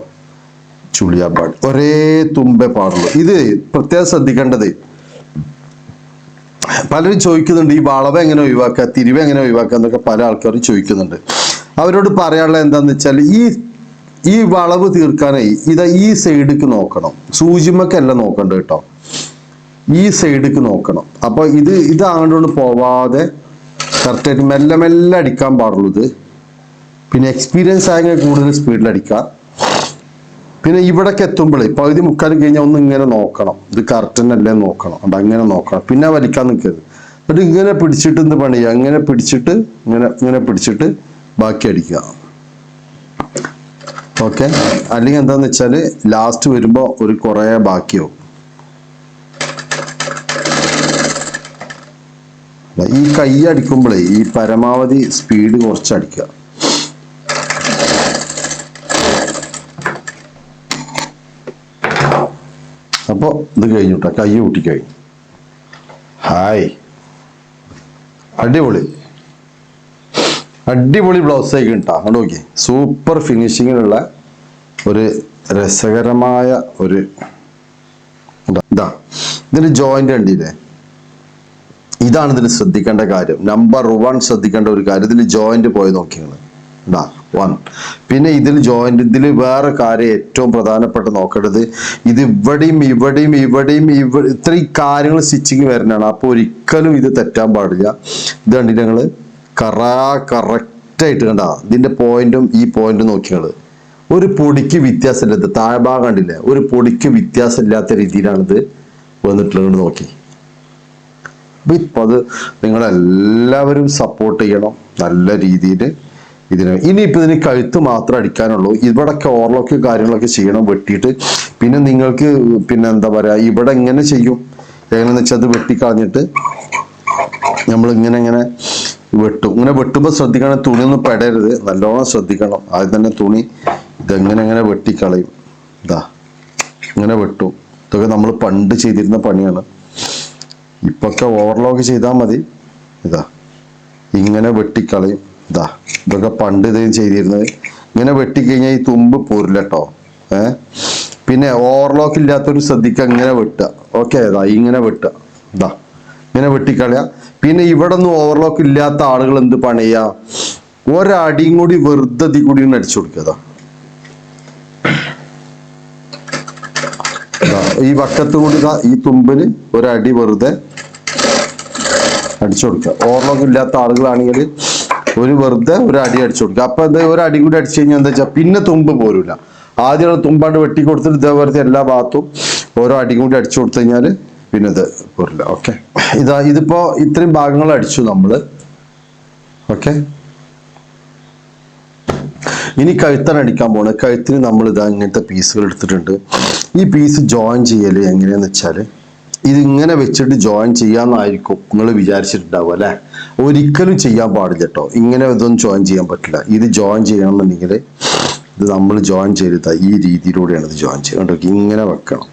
ചുളിയാൻ പാടില്ല, ഒരേ തുമ്പേ പാടുള്ളൂ. ഇത് പ്രത്യേകം ശ്രദ്ധിക്കേണ്ടത് പലരും ചോദിക്കുന്നുണ്ട് ഈ വളവ് എങ്ങനെ ഒഴിവാക്കുക, തിരിവ് എങ്ങനെ ഒഴിവാക്കുക എന്നൊക്കെ പല ആൾക്കാരും ചോദിക്കുന്നുണ്ട്. അവരോട് പറയാനുള്ളത് എന്താന്ന് വെച്ചാൽ ഈ വളവ് തീർക്കാനായി ഈ സൈഡിക്ക് നോക്കണം, സൂചിമക്കല്ല നോക്കണ്ട കേട്ടോ, ഈ സൈഡിക്ക് നോക്കണം. അപ്പൊ ഇത് അങ്ങോട്ട് പോവാതെ കറക്റ്റായിട്ട് മെല്ലെ മെല്ലെ അടിക്കാൻ പാടുള്ളൂ ഇത്. പിന്നെ എക്സ്പീരിയൻസ് ആയെങ്കിൽ കൂടുതൽ സ്പീഡിൽ അടിക്കാം. പിന്നെ ഇവിടേക്ക് എത്തുമ്പോഴേ പകുതി മുക്കാൽ കഴിഞ്ഞാൽ ഒന്ന് ഇങ്ങനെ നോക്കണം, ഇത് കറക്റ്റ് തന്നെ അല്ലേ നോക്കണം. അത് അങ്ങനെ നോക്കണം, പിന്നെ വലിക്കാൻ നിൽക്കരുത്. എന്നിട്ട് ഇങ്ങനെ പിടിച്ചിട്ട് എന്ത് പണിയുക, ഇങ്ങനെ പിടിച്ചിട്ട് ഇങ്ങനെ പിടിച്ചിട്ട് ബാക്കി അടിക്കുക. ഓക്കെ, അല്ലെങ്കിൽ എന്താന്ന് വെച്ചാൽ ലാസ്റ്റ് വരുമ്പോൾ ഒരു കുറേ ബാക്കിയാവും. ഈ കൈ അടിക്കുമ്പോഴേ ഈ പരമാവധി സ്പീഡ് കുറച്ച് അടിക്കുക. അപ്പൊ ഇത് കഴിഞ്ഞുട്ടാ, കൈ കൂട്ടിക്കഴിഞ്ഞു. ഹായ്, അടിപൊളി അടിപൊളി ബ്ലൗസ് ആയി കിട്ടാ. അങ്ങോട്ട് നോക്കി, സൂപ്പർ ഫിനിഷിങ്ങിലുള്ള ഒരു രസകരമായ ഒരു ഇതാ. ഇതിന് ജോയിന്റ് കണ്ടില്ലേ, ഇതാണ് ഇതിൽ ശ്രദ്ധിക്കേണ്ട കാര്യം. നമ്പർ 1 ശ്രദ്ധിക്കേണ്ട ഒരു കാര്യം, ഇതിൽ ജോയിന്റ് പോയി നോക്കിയാണ്. 1. പിന്നെ ഇതിൽ ജോയിന്റ്, ഇതിൽ വേറെ കാര്യം ഏറ്റവും പ്രധാനപ്പെട്ട് നോക്കേണ്ടത്, ഇത് ഇവിടെയും ഇത്രയും കാര്യങ്ങൾ സ്റ്റിച്ചിങ് വരുന്നതാണ്. അപ്പോൾ ഒരിക്കലും ഇത് തെറ്റാൻ പാടില്ല. ഇത് കണ്ടിട്ട് ഞങ്ങള് കറക്റ്റായിട്ട് കണ്ട ഇതിന്റെ പോയിന്റും ഈ പോയിന്റും നോക്കിയാണ്. ഒരു പൊടിക്ക് വ്യത്യാസമില്ലാത്ത താഴ്ഭാഗം കണ്ടില്ലേ, ഒരു പൊടിക്ക് വ്യത്യാസമില്ലാത്ത രീതിയിലാണ് ഇത് വന്നിട്ടുള്ളത്. നോക്കി, അപ്പൊ അത് നിങ്ങളെല്ലാവരും സപ്പോർട്ട് ചെയ്യണം നല്ല രീതിയിൽ ഇതിന്. ഇനിയിപ്പോൾ ഇതിന് കഴുത്ത് മാത്രം അടിക്കാനുള്ളൂ. ഇവിടൊക്കെ ഓവർലോക്ക് കാര്യങ്ങളൊക്കെ ചെയ്യണം വെട്ടിയിട്ട്. പിന്നെ നിങ്ങൾക്ക് പിന്നെ എന്താ പറയാ, ഇവിടെ ഇങ്ങനെ ചെയ്യും. എങ്ങനെയാന്ന് വെച്ചാൽ അത് വെട്ടിക്കളഞ്ഞിട്ട് നമ്മൾ ഇങ്ങനെ വെട്ടും. ഇങ്ങനെ വെട്ടുമ്പോൾ ശ്രദ്ധിക്കണം, തുണി ഒന്നും പെടരുത്, നല്ലോണം ശ്രദ്ധിക്കണം. ആദ്യം തന്നെ തുണി ഇതെങ്ങനെ വെട്ടിക്കളയും. ഇതാ ഇങ്ങനെ വെട്ടും. ഇതൊക്കെ നമ്മൾ പണ്ട് ചെയ്തിരുന്ന പണിയാണ്. ഇപ്പൊക്കെ ഓവർലോക്ക് ചെയ്താൽ മതി. ഇതാ ഇങ്ങനെ വെട്ടിക്കളയും. ഇതാ ഇതൊക്കെ പണ്ട് ഇതേം ചെയ്തിരുന്നത്. ഇങ്ങനെ വെട്ടിക്കഴിഞ്ഞാൽ ഈ തുമ്പ് പോരില്ല കേട്ടോ. പിന്നെ ഓവർലോക്ക് ഇല്ലാത്തൊരു ശ്രദ്ധിക്കുക, ഇങ്ങനെ വെട്ടുക. ഓക്കെ, ഇതാ ഇങ്ങനെ വെട്ടുക, ഇതാ ഇങ്ങനെ വെട്ടിക്കളയാ. പിന്നെ ഇവിടെ ഒന്നും ഓവർലോക്ക് ഇല്ലാത്ത ആളുകൾ എന്ത് പണിയാ, ഒരടിയും കൂടി വെറുതെ ഇതിൽ കൂടി അടിച്ചു കൊടുക്കുക. ഈ വക്കത്ത് കൂടി ഈ തുമ്പിന് ഒരടി വെറുതെ അടിച്ചു കൊടുക്കുക. ഓവർലോക്ക് ഇല്ലാത്ത ആളുകളാണെങ്കിൽ വെറുതെ ഒരു അടി അടിച്ചു കൊടുക്കുക. അപ്പൊ എന്താ, ഒരു അടി കൂടി അടിച്ചു കഴിഞ്ഞാൽ എന്താ വെച്ചാൽ പിന്നെ തുമ്പ് പോരൂല. ആദ്യം തുമ്പാണ്ട് വെട്ടി കൊടുത്തിട്ട് ഇതേപോലത്തെ എല്ലാ ഭാഗത്തും ഓരോ അടി കൂടി അടിച്ചു കൊടുത്തു കഴിഞ്ഞാൽ പിന്നെ ഇത് പോരില്ല. ഓക്കെ, ഇതിപ്പോ ഇത്രയും ഭാഗങ്ങൾ അടിച്ചു നമ്മള്. ഓക്കെ, ഇനി കഴുത്താണ് അടിക്കാൻ പോണത്. കഴുത്തിന് നമ്മൾ ഇങ്ങനത്തെ പീസുകൾ എടുത്തിട്ടുണ്ട്. ഈ പീസ് ജോയിൻ ചെയ്യല് എങ്ങനെയാന്ന് വെച്ചാല്, ഇതിങ്ങനെ വെച്ചിട്ട് ജോയിൻ ചെയ്യാന്നായിരിക്കും നിങ്ങൾ വിചാരിച്ചിട്ടുണ്ടാവും അല്ലെ. ഒരിക്കലും ചെയ്യാൻ പാടില്ല കേട്ടോ. ഇങ്ങനെ ഇതൊന്നും ജോയിൻ ചെയ്യാൻ പറ്റില്ല. ഇത് ജോയിൻ ചെയ്യണമെന്നുണ്ടെങ്കിൽ ഇത് നമ്മൾ ജോയിൻ ചെയ്ത ഈ രീതിയിലൂടെയാണ് ഇത് ജോയിൻ ചെയ്യുന്നത്. ഇങ്ങനെ വെക്കണം,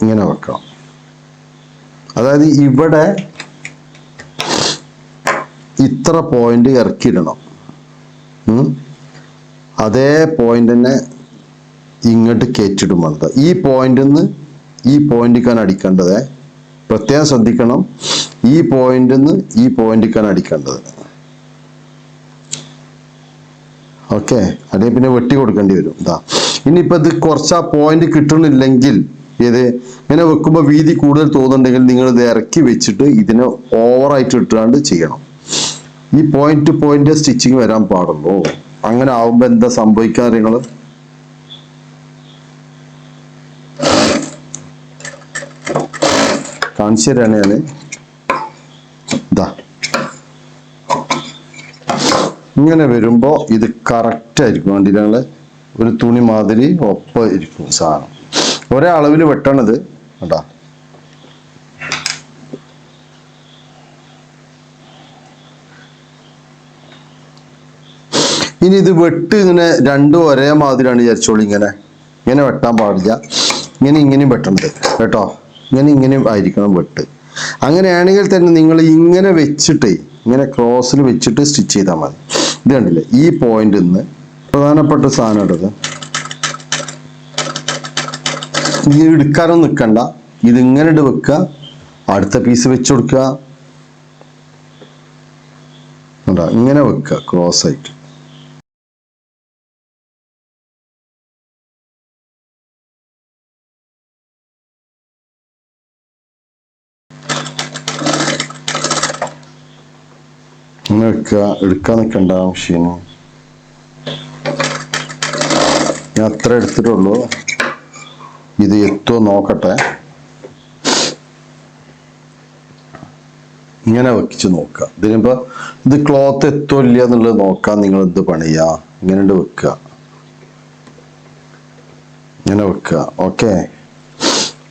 ഇങ്ങനെ വെക്കണം. അതായത് ഇവിടെ ഇത്ര പോയിന്റ് ഇറക്കിയിടണം. അതേ പോയിന്റ് തന്നെ ഇങ്ങോട്ട് കയറ്റിടും വേണ്ടത്. ഈ പോയിന്റിൽ നിന്ന് ഈ പോയിന്റിക്കാണ് അടിക്കേണ്ടത്. പ്രത്യേകം ശ്രദ്ധിക്കണം, ഈ പോയിന്റിൽ നിന്ന് ഈ പോയിന്റിക്കാണ് അടിക്കേണ്ടത്. ഓക്കെ, അല്ലെങ്കിൽ പിന്നെ വെട്ടി കൊടുക്കേണ്ടി വരും. ഇതാ ഇനിയിപ്പോൾ ഇത് കുറച്ച് ആ പോയിന്റ് കിട്ടണില്ലെങ്കിൽ, ഇങ്ങനെ വെക്കുമ്പോൾ വീതി കൂടുതൽ തോന്നുന്നുണ്ടെങ്കിൽ നിങ്ങൾ ഇത് ഇറക്കി വെച്ചിട്ട് ഇതിനെ ഓവറായിട്ട് ഇട്ടാണ്ട് ചെയ്യണം. ഈ പോയിന്റ് ടു പോയിന്റ് സ്റ്റിച്ചിങ് വരാൻ പാടുള്ളൂ. അങ്ങനെ ആവുമ്പോൾ എന്താ സംഭവിക്കാൻ നിങ്ങൾ, കാണിച്ചു തരാണ് ഞാൻ. ഇതാ ഇങ്ങനെ വരുമ്പോ ഇത് കറക്റ്റ് ആയിരിക്കും. വേണ്ടി ഞങ്ങള് ഒരു തുണി മാതിരി ഒപ്പം ഇരിക്കും സാധനം. ഒരേ അളവിൽ വെട്ടണത് കേട്ടാ. ഇനി ഇത് വെട്ട് ഇങ്ങനെ രണ്ടും ഒരേ മാതിരിയാണ് വിചാരിച്ചോളൂ. ഇങ്ങനെ വെട്ടാൻ പാടില്ല. ഇങ്ങനെയും വെട്ടണത് കേട്ടോ. ഇങ്ങനെയും ആയിരിക്കണം വെട്ട്. അങ്ങനെയാണെങ്കിൽ തന്നെ നിങ്ങൾ ഇങ്ങനെ വെച്ചിട്ടേ, ഇങ്ങനെ ക്രോസിൽ വെച്ചിട്ട് സ്റ്റിച്ച് ചെയ്താൽ മതി. ഇത് കണ്ടില്ലേ, ഈ പോയിന്റിൽ നിന്ന് പ്രധാനപ്പെട്ട സാധനം എടുത്ത് ഇത് എടുക്കാനൊന്നും നിൽക്കണ്ട. ഇതിങ്ങനെ വെക്കുക. അടുത്ത പീസ് വെച്ച് കൊടുക്കുക. ഇങ്ങനെ വെക്കുക ക്രോസ് ആയിട്ട്. ഇങ്ങനെ വെക്കുക. എടുക്കാൻ നിൽക്കണ്ട മെഷീന്. ഞാൻ അത്ര എടുത്തിട്ടുള്ളൂ. ഇത് എത്തുമോ നോക്കട്ടെ. ഇങ്ങനെ വെച്ച് നോക്കുക. ഇതിനിപ്പോ ഇത് ക്ലോത്ത് എത്തോ ഇല്ല എന്നുള്ളത് നോക്കാൻ നിങ്ങൾ എന്ത് പണിയാ, ഇങ്ങനെ വെക്കുക. ഇങ്ങനെ വെക്കുക. ഓക്കെ,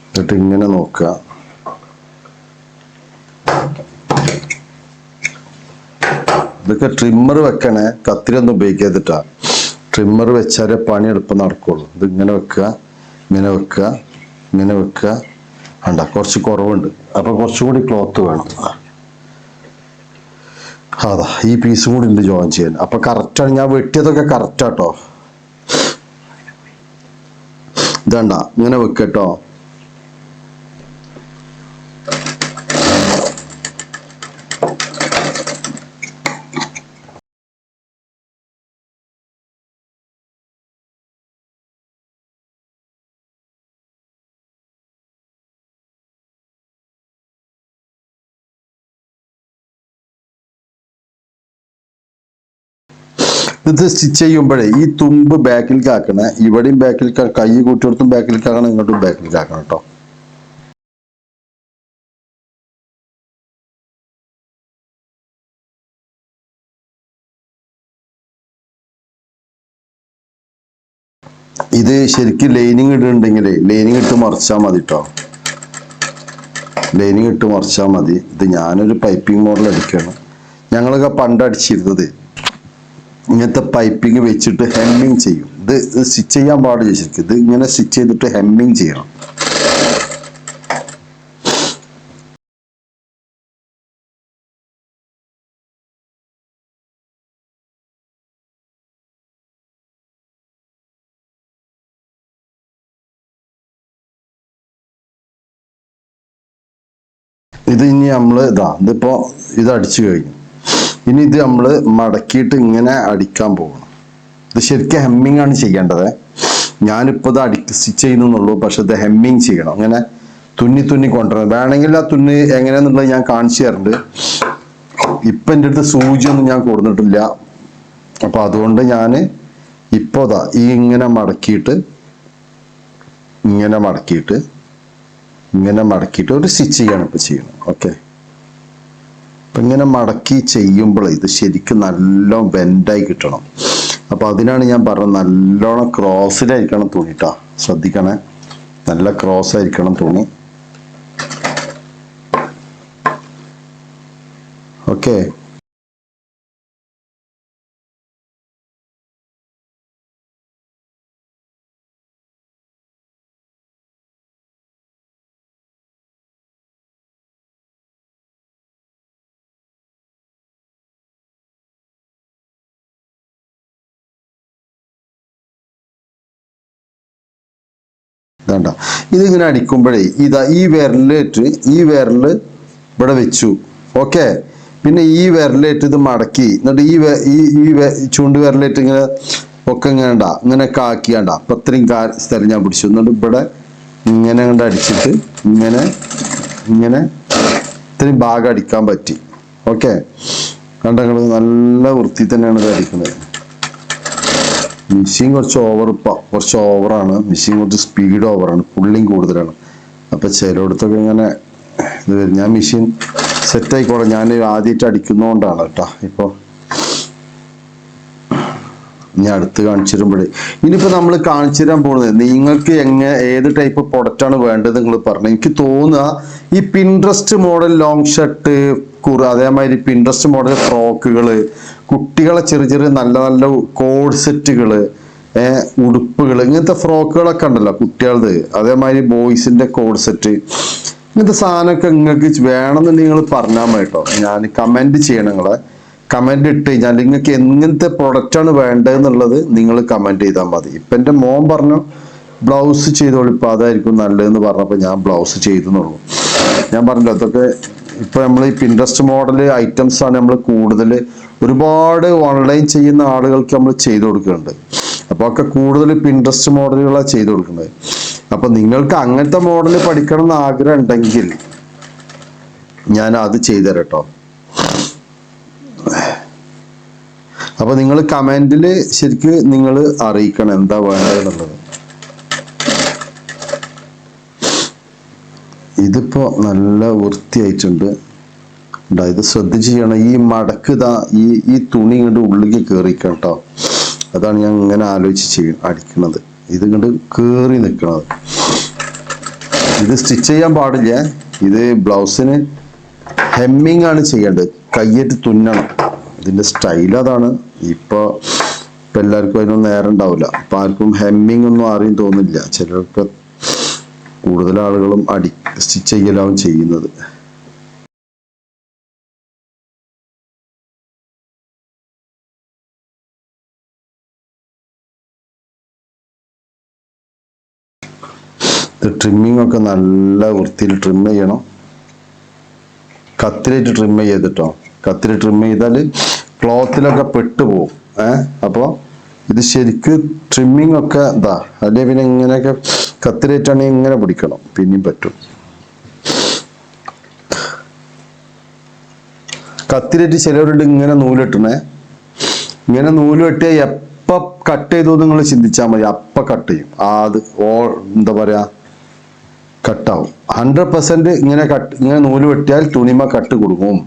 എന്നിട്ട് ഇങ്ങനെ നോക്കുക. ഇതൊക്കെ ട്രിമ്മർ വെക്കണേ, കത്തിരി ഒന്നും ഉപയോഗിക്കാതിട്ടാ. ട്രിമ്മർ വെച്ചാലേ പണി എളുപ്പം നടക്കുള്ളൂ. ഇത് ഇങ്ങനെ വെക്കുക, ഇങ്ങനെ വെക്കുക, ഇങ്ങനെ വെക്കുക. വേണ്ട, കുറച്ച് കുറവുണ്ട്, അപ്പൊ കുറച്ചും കൂടി ക്ലോത്ത് വേണം. അതാ ഈ പീസും കൂടി ഉണ്ട് ജോയിൻ ചെയ്യാൻ. അപ്പൊ കറക്റ്റാണ്, ഞാൻ വെട്ടിയതൊക്കെ കറക്റ്റാട്ടോ. ഇതണ്ട ഇങ്ങനെ വെക്കട്ടോ. ഇത് സ്റ്റിച്ച് ചെയ്യുമ്പോഴേ ഈ തുമ്പ് ബാക്കിലേക്ക് ആക്കണേ. ഇവിടെയും ബാക്കിലേക്ക്, കൈ കൂട്ടിയെടുത്തും ബാക്കിലേക്ക് ആക്കണം, ഇങ്ങോട്ടും ബാക്കിലേക്ക് ആക്കണം കേട്ടോ. ഇത് ശരിക്കും ലൈനിങ് ഇടുന്നുണ്ടെങ്കിലേ ലൈനിങ് ഇട്ട് മറിച്ചാൽ മതി കേട്ടോ. ലൈനിങ് ഇട്ട് മറിച്ചാൽ മതി. ഇത് ഞാനൊരു പൈപ്പിംഗ് മോഡൽ അടിക്കുകയാണ്. ഞങ്ങളൊക്കെ പണ്ട് അടിച്ചിരുന്നത് ഇങ്ങനത്തെ പൈപ്പിംഗ് വെച്ചിട്ട് ഹെമ്മിങ് ചെയ്യും. ഇത് സ്റ്റിച്ച് ചെയ്യാൻ പാടില്ല ശരിക്കും. ഇത് ഇങ്ങനെ സ്റ്റിച്ച് ചെയ്തിട്ട് ഹെമ്മിങ് ചെയ്യണം. ഇത് ഇനി നമ്മള് ഇതിപ്പോ ഇത് അടിച്ചു കഴിഞ്ഞു. ഇനി ഇത് നമ്മൾ മടക്കിയിട്ട് ഇങ്ങനെ അടിക്കാൻ പോകണം. ഇത് ശരിക്കും ഹെമ്മിങ് ആണ് ചെയ്യേണ്ടത്. ഞാനിപ്പോൾ ഇത് സ്റ്റിച്ച് ചെയ്യുന്നുള്ളൂ, പക്ഷെ ഇത് ഹെമ്മിങ് ചെയ്യണം. അങ്ങനെ തുന്നി തുന്നി കൊണ്ടുവരണം. വേണമെങ്കിൽ ആ തുന്നി എങ്ങനെയാന്നുള്ളത് ഞാൻ കാണിച്ചു തരുന്നുണ്ട്. ഇപ്പം എൻ്റെ അടുത്ത് സൂചിയൊന്നും ഞാൻ കൊടുത്തിട്ടില്ല. അപ്പൊ അതുകൊണ്ട് ഞാൻ ഇപ്പോൾ ഈ ഇങ്ങനെ മടക്കിയിട്ട് ഇങ്ങനെ മടക്കിയിട്ട് ഇങ്ങനെ മടക്കിയിട്ട് ഒരു സ്റ്റിച്ച് ചെയ്യാണ് ഇപ്പൊ ചെയ്യണം. ഓക്കെ, അപ്പൊ ഇങ്ങനെ മടക്കി ചെയ്യുമ്പോൾ ഇത് ശരിക്കും നല്ലോണം ബെൻഡായി കിട്ടണം. അപ്പൊ അതിനാണ് ഞാൻ പറഞ്ഞത് നല്ലോണം ക്രോസിലായിരിക്കണം തുണി ട്ടാ. ശ്രദ്ധിക്കണേ, നല്ല ക്രോസ് ആയിരിക്കണം തുണി. ഓക്കെ, വേണ്ട. ഇതിങ്ങനെ അടിക്കുമ്പോഴേ ഈ വിരലേറ്റ് ഈ വിരല് ഇവിടെ വെച്ചു. ഓക്കെ, പിന്നെ ഈ വിരലേറ്റ് ഇത് മടക്കി, എന്നിട്ട് ഈ ചൂണ്ട് വിരലേറ്റ് ഇങ്ങനെ ഒക്കെ ഇങ്ങനെ കാക്കിയാണ്ട. അപ്പൊ ഇത്രയും സ്ഥലം ഞാൻ പിടിച്ചു. എന്നിട്ട് ഇവിടെ ഇങ്ങനെ കണ്ട് അടിച്ചിട്ട് ഇങ്ങനെ ഇത്രയും ഭാഗം അടിക്കാൻ പറ്റി. ഓക്കെ, കണ്ടങ്ങൾ നല്ല വൃത്തി തന്നെയാണ് ഇത് അടിക്കുന്നത്. മെഷീൻ കുറച്ച് ഓവറാണ്. മെഷീൻ കുറച്ച് സ്പീഡ് ഓവറാണ്, പുള്ളിങ് കൂടുതലാണ്. അപ്പൊ ചിലയിടത്തൊക്കെ ഇങ്ങനെ ഇത് വരും. ഞാൻ മെഷീൻ സെറ്റ് ആയിക്കോളാം, ഞാൻ ആദ്യമായിട്ട് അടിക്കുന്നോണ്ടാണ് കേട്ടോ. ഇപ്പൊ ഞാൻ അടുത്ത് കാണിച്ചു തരുമ്പോഴേ ഇനിയിപ്പോ നമ്മൾ കാണിച്ചു തരാൻ പോകുന്നത് നിങ്ങൾക്ക് ഏത് ടൈപ്പ് പ്രൊഡക്റ്റ് ആണ് വേണ്ടത് നിങ്ങൾ പറഞ്ഞു. എനിക്ക് തോന്നുക ഈ പിൻട്രസ്റ്റ് മോഡൽ ലോങ് ഷർട്ട്, അതേമാതിരി പിൻട്രസ്റ്റ് മോഡൽ ഫ്രോക്കുകള്, കുട്ടികളെ ചെറിയ ചെറിയ നല്ല നല്ല കോഡ് സെറ്റുകള്, ഉടുപ്പുകൾ, ഇങ്ങനത്തെ ഫ്രോക്കുകളൊക്കെ ഉണ്ടല്ലോ കുട്ടികളത്. അതേമാതിരി ബോയ്സിന്റെ കോഡ് സെറ്റ്, ഇങ്ങനത്തെ സാധനമൊക്കെ നിങ്ങൾക്ക് വേണമെന്നുണ്ടെങ്കിൽ നിങ്ങൾ പറഞ്ഞാൽ മതി കേട്ടോ. ഞാൻ കമന്റ് ചെയ്യണം. നിങ്ങളെ കമന്റ് ഇട്ട് കഴിഞ്ഞാൽ നിങ്ങൾക്ക് എങ്ങനത്തെ പ്രൊഡക്റ്റ് ആണ് വേണ്ടതെന്നുള്ളത് നിങ്ങൾ കമന്റ് ചെയ്താൽ മതി. ഇപ്പൊ എൻ്റെ മോൻ പറഞ്ഞു ബ്ലൗസ് ചെയ്തോളൂ, ഇപ്പൊ അതായിരിക്കും നല്ലതെന്ന് പറഞ്ഞപ്പോൾ ഞാൻ ബ്ലൗസ് ചെയ്തെന്നുള്ളൂ. ഞാൻ പറഞ്ഞല്ലോ അതൊക്കെ ഇപ്പൊ നമ്മൾ ഈ പിൻട്രസ്റ്റ് മോഡൽ ഐറ്റംസ് ആണ് നമ്മൾ കൂടുതൽ ഒരുപാട് ഓൺലൈൻ ചെയ്യുന്ന ആളുകൾക്ക് നമ്മൾ ചെയ്തു കൊടുക്കുന്നുണ്ട്. അപ്പൊ ഒക്കെ കൂടുതൽ പിൻട്രസ്റ്റ് മോഡലുകളാണ് ചെയ്തു കൊടുക്കുന്നത്. അപ്പൊ നിങ്ങൾക്ക് അങ്ങനത്തെ മോഡൽ പഠിക്കണം എന്ന് ആഗ്രഹം ഉണ്ടെങ്കിൽ ഞാൻ അത് ചെയ്തുതരാം കേട്ടോ. അപ്പൊ നിങ്ങൾ കമന്റിൽ ശരിക്ക് നിങ്ങൾ അറിയിക്കണം എന്താ വേണ്ടതെന്നുള്ളത്. ഇതിപ്പോ നല്ല വൃത്തിയായിട്ടുണ്ട്. ഇത് ശ്രദ്ധിച്ച് ചെയ്യണം. ഈ മടക്ക് ഈ തുണി ഇങ്ങോട്ട് ഉള്ളിലേക്ക് കയറിക്കണം കേട്ടോ. അതാണ് ഞാൻ ഇങ്ങനെ ആലോചിച്ച് അടിക്കണത്. ഇത് ഇങ്ങോട്ട് കയറി നിൽക്കണത്. ഇത് സ്റ്റിച്ച് ചെയ്യാൻ പാടില്ല. ഇത് ബ്ലൗസിന് ഹെമ്മിങ് ആണ് ചെയ്യേണ്ടത്. കയ്യേറ്റ് തുന്നണം. ഇതിന്റെ സ്റ്റൈൽ അതാണ്. ഇപ്പൊ എല്ലാവർക്കും അതിനൊന്നും നേരം ഉണ്ടാവില്ല. അപ്പൊ ആർക്കും ഹെമ്മിങ് ഒന്നും അറിയും തോന്നില്ല. ചിലർക്ക് കൂടുതൽ ആളുകളും സ്റ്റിച്ച് ചെയ്യലാവും ചെയ്യുന്നത്. ട്രിമ്മിങ് ഒക്കെ നല്ല വൃത്തിയിൽ ട്രിം ചെയ്യണം. കത്തിലേറ്റ് ട്രിം ചെയ്തിട്ടോ. കത്തില് ട്രിം ചെയ്താൽ ക്ലോത്തിലൊക്കെ പെട്ടുപോകും. അപ്പോൾ ഇത് ശരിക്ക് ട്രിമ്മിങ് ഒക്കെ ഇതാ. അല്ലെ പിന്നെ ഇങ്ങനെയൊക്കെ കത്തിലേറ്റാണെങ്കിൽ ഇങ്ങനെ പിടിക്കണം, പിന്നെയും പറ്റും. കത്തിലേറ്റ് ചിലവരുടെ ഇങ്ങനെ നൂലിട്ടണേ. ഇങ്ങനെ നൂല് വെട്ടിയാൽ എപ്പ കട്ട് ചെയ്തു നിങ്ങൾ ചിന്തിച്ചാൽ മതി. അപ്പ കട്ട് ചെയ്യും. അത് എന്താ പറയാ, കട്ടാവും 100%. ഇങ്ങനെ നൂല് വെട്ടിയാൽ തുണിമ കട്ട് കൊടുക്കും.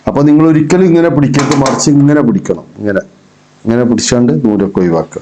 അപ്പൊ നിങ്ങൾ ഒരിക്കലും ഇങ്ങനെ പിടിക്കരുത്, മറിച്ച് ഇങ്ങനെ പിടിക്കണം. ഇങ്ങനെ പിടിച്ചാണ്ട് നൂലൊക്കെ ഒഴിവാക്കുക.